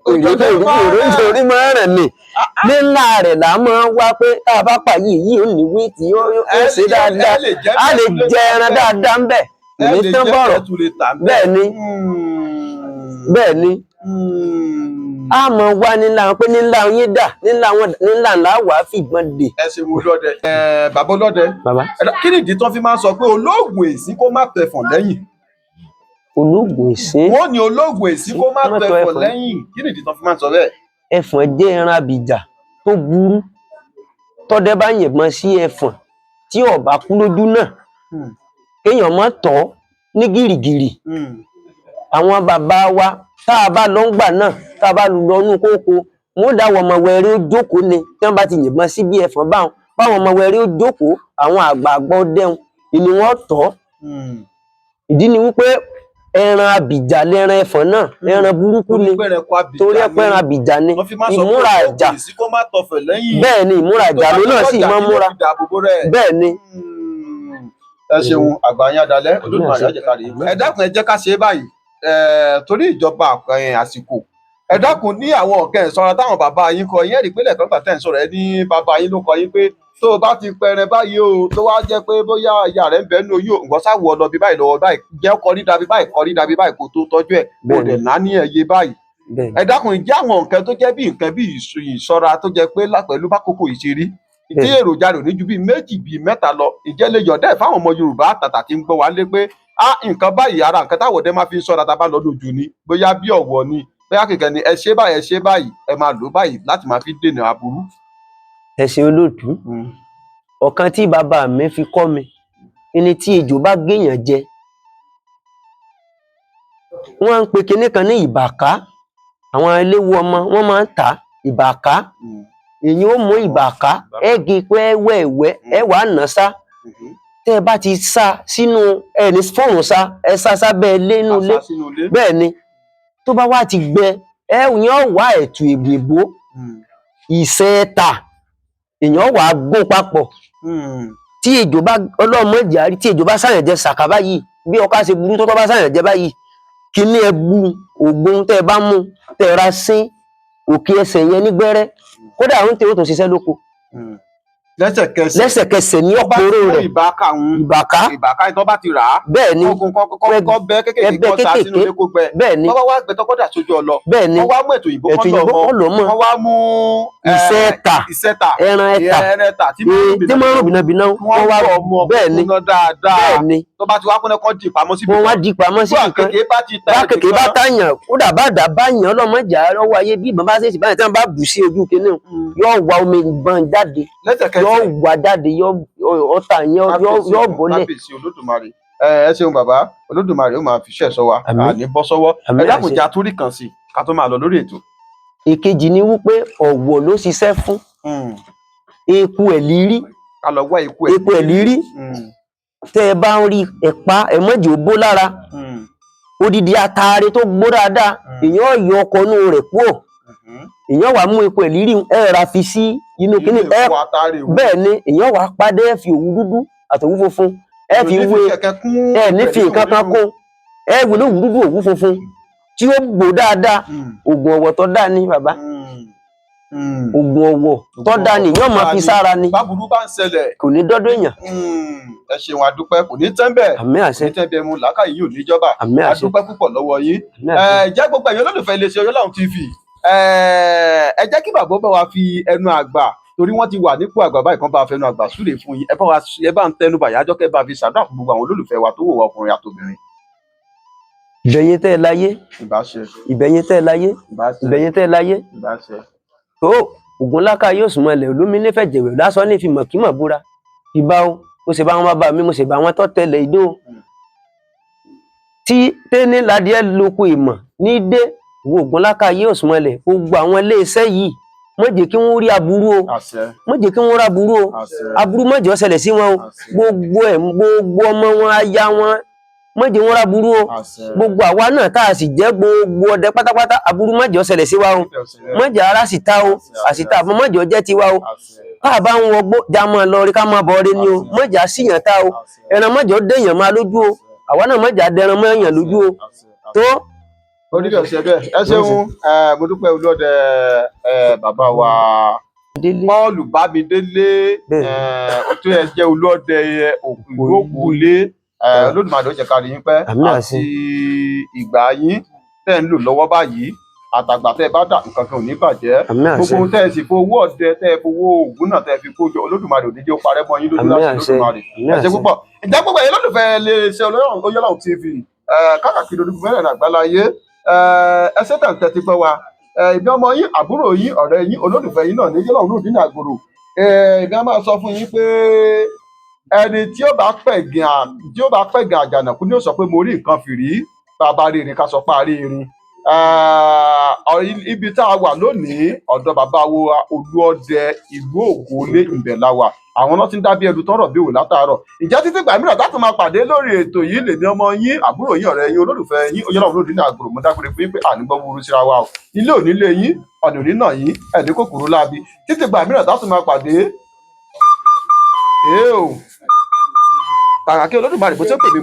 orí máa ń rìn ní nílá rẹ̀ là máa ń wá pé tá a bá pa yìí ò ní wíìtì ó ṣe dáadáa a lè jẹ ẹran dáadáa ń bẹ̀ ní tán bọ̀rọ̀ bẹ́ẹ̀ ni bẹ́ẹ̀ ni a mọ̀ wá nílá wọn pé nílá yín dà nílá ńlá wà á fìbọn dè.
ẹ ṣe wo lọdẹ. bàbá ọlọ́dẹ.
bàbá.
kí nìdí tó fi máa ń sọ pé olóògùn èsì kó má tẹfọ̀n lẹ́yìn.
olóògùn èsì.
wọ́n ní olóògùn èsì kó má tẹfọ̀n lẹ́yìn kí nìdí tó fi máa ń sọ bẹ́ẹ̀.
ẹfọ̀n jẹ́ ẹran àbìjà tó burú tọ́dẹ bá yìnbọn sí ẹfọ̀n tí ó bá kú lójú náà kéèyàn má tọ́ ní gìrìgìrì àwọn bàbá wa tá a bá lọ ń gbà náà tá a bá lọ inú kókó wọn ó dáwọ ọmọ wẹrẹ ó jókòó ni tí wọn bá ti yìnbọn sí bí ẹfọ̀n báwọn ọmọ wẹrẹ ó jókòó àwọn àgbààgbà ọdẹun ìní wọn tọ́ ìdí ni wípé ẹran àbìjà lẹran ẹfọ̀n náà ẹran burúkú ni torí ẹran àbìjà ni ìmúra ìjà bẹ́ẹ̀ ni ìmúra ìjà ló náà sì máa ń múra bẹ́ẹ̀ ni.
ẹ ṣeun àgbáyé adalẹ olódùmarè àjẹkárí ẹ dákun ẹ jẹ́ ká ṣe é báyìí torí ìjọba àsìkò ẹ dákun ní àwọn ọ̀kẹ́ ìsọra táwọn bàbá yín kọ yín ẹ̀rí pélé kọ́ńtà tẹ̀ ń sọ̀rọ̀ ẹ ní bàbá yín ló kọ yín pé tó o bá ti pẹrẹ báyìí o tó wá jẹ́ pé bóyá ìyá rẹ̀ ń bẹ nínú oyún nǹkan sáwọ ọ lọ bí báyìí lọ́wọ́ báyìí jẹ́ kọrí dàbí báyìí kó tó tọ́jú ẹ̀ kó dẹ̀ náání ẹ̀yẹ báyìí ẹ dákun ìjẹ́ àwọn nǹkan tó jẹ́ bí nǹkan bí ìṣọ́ra tó jẹ́ pé pẹ̀lú bákòókò ìṣeré ìdí èròjà rẹ̀ ò ní ju bíi méjì bíi mẹ́ta lọ ìjẹ́ lè yọ̀dẹ́ fáwọn ọmọ Yorùbá tàtà tí ń gbọ́ wá lé pé nǹkan báyìí ara nǹkan táwọn ọdẹ máa fi ń ṣọ́ra tá a bá lọ lójú ni bóyá bí ọ̀wọ̀ ni bóyá kẹ̀kẹ́ ni ẹ ṣe báyìí ẹ máa lò báyìí láti máa fi dènà aburú.
ẹ ṣe olóòtú ọ̀kan tí bàbá mi fi kọ́ mi ẹni tí ejò bá géèyàn jẹ wọ́n ń pe kinní kan ní ìbàká àwọn eléwu ọmọ wọ́n máa ń tà ìbàká èyí ó mú ìbàká ẹgì wẹ́wẹ́wẹ́ ẹ wàá nà sá tẹ́ ẹ bá ti sá sínú ẹni fóònù sá ẹ sá sábẹ́ ilé inú ilé bẹ́ẹ̀ ni tó bá wá ti gbẹ ẹ yàn wá ẹ̀tù ìgbìbò ìṣẹ́ta èèyàn wà á gún papọ̀ tí ejò bá ọlọ́mọ ìjàrí tí ejò bá sáyàn jẹ sàkà báyìí bí ọká ṣe burú tó bá sáyàn jẹ báyìí kíní ẹbu ògùn tẹ́ ẹ bá mú tẹ́ ẹ ra sín òkè ẹsẹ̀ yẹn ní gbẹ́rẹ́ kódà àwọn tèwé tó ṣiṣẹ́ lóko lẹ́sẹ̀kẹsẹ̀ ní ọ̀pọ̀rọ̀ rẹ̀ ìbàká
ìtọ́ bá ti rà á
bẹ́ẹ̀ ni
kọ́ bẹ́ kékeré kọ́ sa sínú ilé kó gbẹ
bẹ́ẹ̀ ni
wọ́n wá gbẹ tọ́kọ́dà sójú ọlọ
bẹ́ẹ̀ ni
wọ́n wá mú ètò ìbò kan lọ mọ́ wọ́n wá mú ìṣẹ́ta
ẹran ẹ̀ta tí máa ń rò bìnàbìnà wọ́n wá bẹ́ẹ̀ ni bẹ́ẹ̀ ni
tó bá ti wá kúnlẹ̀ kọ́ di ìpamọ́ síbi
wọ́n wá di ìpamọ́ sí nǹkan bá kékeré bá tàyàn kódà bá dà bá yàn ọlọ́mọdé lọ́wọ́ ayé bí ìbọn bá ṣe báyìí tí wọ́n bá bù sí ojú kinní yóò wá omi ìbọn jáde yóò wá jáde ọ̀tá yóò bọ́lẹ̀.
ẹ ṣeun bàbá Olódùmarè ó máa fi ṣẹ́ sọ wa àní bọ́ sọ́wọ́ ẹ dákun jẹ́ àtúrí kan sí ká tó máa lọ lórí ètò.
èkejì ni wípé ọ̀wọ̀ ló ṣiṣẹ́ fún eku ẹ̀ lírí
ká lọ wá eku
ẹ̀ lírí tẹ́ ẹ bá ń rí ẹ̀pá ẹ̀mọ́jì ó bó lára odidi ataare tó gbó dáadáa èèyàn yọ ọkọ̀ inú rẹ̀ kúrò èèyàn wà mú eku ẹ̀ lírí ẹ̀ ra fi sí inú kíní ẹ̀ bẹ́ẹ̀ ni èèyàn wà pàdé ẹ̀ fi òwú dúdú àtòwú funfun ẹ̀ fi wé ẹ̀ nífi nǹkan kan kún ẹ̀ wò ló òwú dúdú òwú funfun tí ó gbó dáadáa oògùn ọ̀wọ̀ tó dáa ní bàbá oògùn ọ̀wọ̀ tó dáa ní yóò máa fi sára ni
báburú bá ń ṣẹlẹ̀
kò ní dọ́dọ̀ èèyàn.
ẹ ṣeun àdúpẹ́ kò ní tẹ́ńbẹ̀
àmín àṣẹ
kò ní tẹ́ńbẹ̀ mu làákàyè yìí ò ní jọba
àmín àṣẹ
àdúpẹ́ púpọ̀ lọ́wọ́ yín jẹ́ gbogbo ẹ̀yin olólùfẹ́ iléeṣẹ́ Oyọ́lọ́run TV ẹ jẹ́ kí bàbá bá wa fi ẹnu àgbà torí wọ́n ti wà nípò àgbà báyìí kan bá fẹnu àgbà súre fún yín ẹ bá ń tẹnu bàyájọ́ kẹ́ bá fi ṣàdúrà fún gbogbo àwọn olólùfẹ́ wa tó wò wá ọkùnrin àtobìnrin.
ìbẹ̀yìn tẹ́ ẹ láyé
ìbáṣẹ
ìbẹ̀yìn tẹ́ ẹ láyé ìbẹ̀yìn tẹ́ ẹ láyé
ìbáṣẹ
tó ògùn láká yóò sùn mọ́lẹ̀ olómi nífẹ̀ẹ́ jẹ̀wẹ̀ lásán ní ìfimọ̀ kí mọ̀ búra ìbá o mo sì bá wọn bàbá mi mo sì bá wọn tó tẹ̀lé ìdó tí tẹ́ni ládìẹ lóko ìmọ̀ ní dé ògùn láká yóò sùn mọ́lẹ̀ gbogbo àwọn iléeṣẹ́ yìí má jẹ́ kí wọ́n rí aburú o má jẹ́ kí wọ́n rí aburú o aburú má jẹ́ ó ṣẹlẹ̀ sí wọn o gbogbo ọmọ wọn aya wọn má jẹ́ wọ́n rí aburú o gbogbo àwa náà tá a sì jẹ́ gbogbo ọdẹ pátápátá aburú má jẹ́ ó ṣẹlẹ̀ sí wa o má jẹ́ ara sì ta o àsìta àbọ̀ má jẹ́ ó jẹ́ tiwa o tá a bá ń wọgbó já máa lọ rí ká máa bọ̀ rí ni o má jẹ́ àṣìyàn ta o ẹran má jẹ́ ó déèyàn máa lójú o àwa náà má jẹ́ àdẹran mọ́ èèyàn lójú o tó.
oníbẹ̀ ọ̀sẹ̀ bẹ́ẹ̀ ẹ ṣeun mo dúpẹ́ olóòdẹ bàbá wa Paul Bámidélé tó yẹ jẹ́ olóòdẹ ìlú Ògùnlé Olódùmarè ó jẹ́ ká rí yín pẹ́ àti ìgbà yín tẹ́ ń lò lọ́wọ́ báyìí àtàgbà tẹ́ bá dà nǹkan kan ò ní bàjẹ́ gbogbo tẹ́ ẹ sì fowó ọdẹ tẹ́ ẹ fowó ògùn náà tẹ́ ẹ fi kó jọ Olódùmarè ò ní jẹ́ ó parẹ́ mọ́ yín lójú láti Olódùmarè ẹ ṣé púpọ̀ ìjẹ́ gbogbo ẹ̀yin lólùfẹ́ iléeṣẹ́ Oyọ́lọ́run TV káàkiri orí mẹ́rin àgbáláyé ẹ ṣé tẹ̀ ń tẹ́tí gbọ́ wa ìbí ọmọ yín àbúrò yín ọ̀rẹ́ yín olólùfẹ́ yín náà ní Oyọ́lọ́run Nurudeen Àgòrò ìbí a máa sọ fún yín pé ẹni tí ó bá pẹ̀gàn àjànàkú ni ó sọ pé mo rí nǹkan fìrí bàbá rí irin ká sọ pé a rí irin ibi tá a wà lónìí ọ̀dọ̀ bàbá wo Olúọdẹ ìlú Ògùnlé ibẹ̀ la wà àwọn náà ti ń dábí ẹrù tọrọ bí òwò látàárọ̀ ìjẹ́ títí gbà mìíràn láti máa pàdé lórí ètò yìí lè ní ọmọ yín àbúrò yín ọ̀rẹ́ yín olólùfẹ́ yín Oyọ́lọ́run Nurudeen Àgòrò mo dágbére fún yín pé ànígbọ́ burú síra wa o ilé òní lé yín ọ̀nà òní náà yín ẹ̀dín kòkòrò láabi títí gbà mìíràn láti máa pàdé kàkà kí Olódùmarè bó ṣe pè mí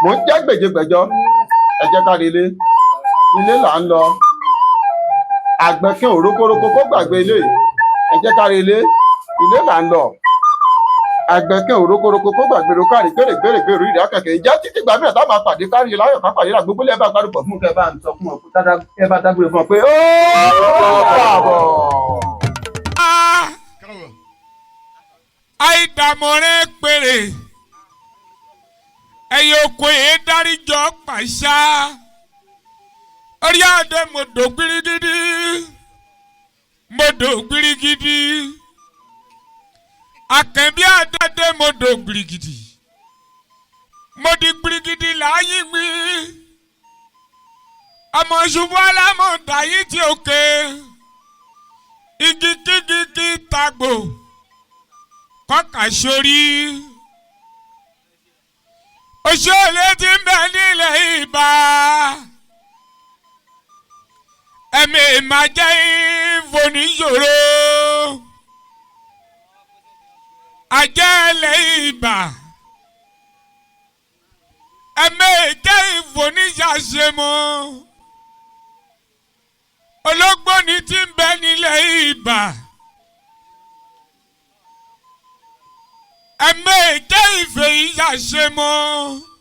mò ń jẹ́ gbèjégbèjọ ẹ jẹ́ ká rí ilé là ń lọ àgbẹ̀kẹ́ òrókórókó kó gbàgbé ilé ẹ jẹ́ ká rí ilé là ń lọ àgbẹ̀kẹ́ òrókórókó kó gbàgbé ro kárí gbèrègbèrè orí ìdá kẹ̀kẹ́ ìjẹ́ títí gbà mìíràn tá máa pàdé kárí láyọ̀ ká pàdé rà gbogbo lẹ́ẹ̀ bá gbárùpọ̀ fún kẹ́ bá ń sọ fún ọ kẹ́ bá dágbére fún ọ pé ó káàbọ̀.
àìdàmọ̀rẹ́ péré ẹ̀yìn oko yìí dáríjọ pàṣá orí àdé mọ̀dọ̀ gbirigidi akẹ́bí àdàdé mọ̀dọ̀ gbirigidi mọ̀dí gbirigidi láyé wí ọmọ ṣubú alámọ̀dá yìí tí òkè igi kíkíkí tagbò kọ́kà sórí òṣèlè tí ń bẹ nílẹ̀ Ìbà ẹ̀mí máa jẹ́ ìfòníyòrò ajẹ́lẹ̀ ibà ẹ̀mẹ́ẹ̀kẹ́ ìfòníṣàṣe mọ́ ológbò ní tí ń bẹ nílẹ̀ ibà ẹ̀mẹ́ẹ̀kẹ́ ìfẹ́ ìṣàṣe mọ́.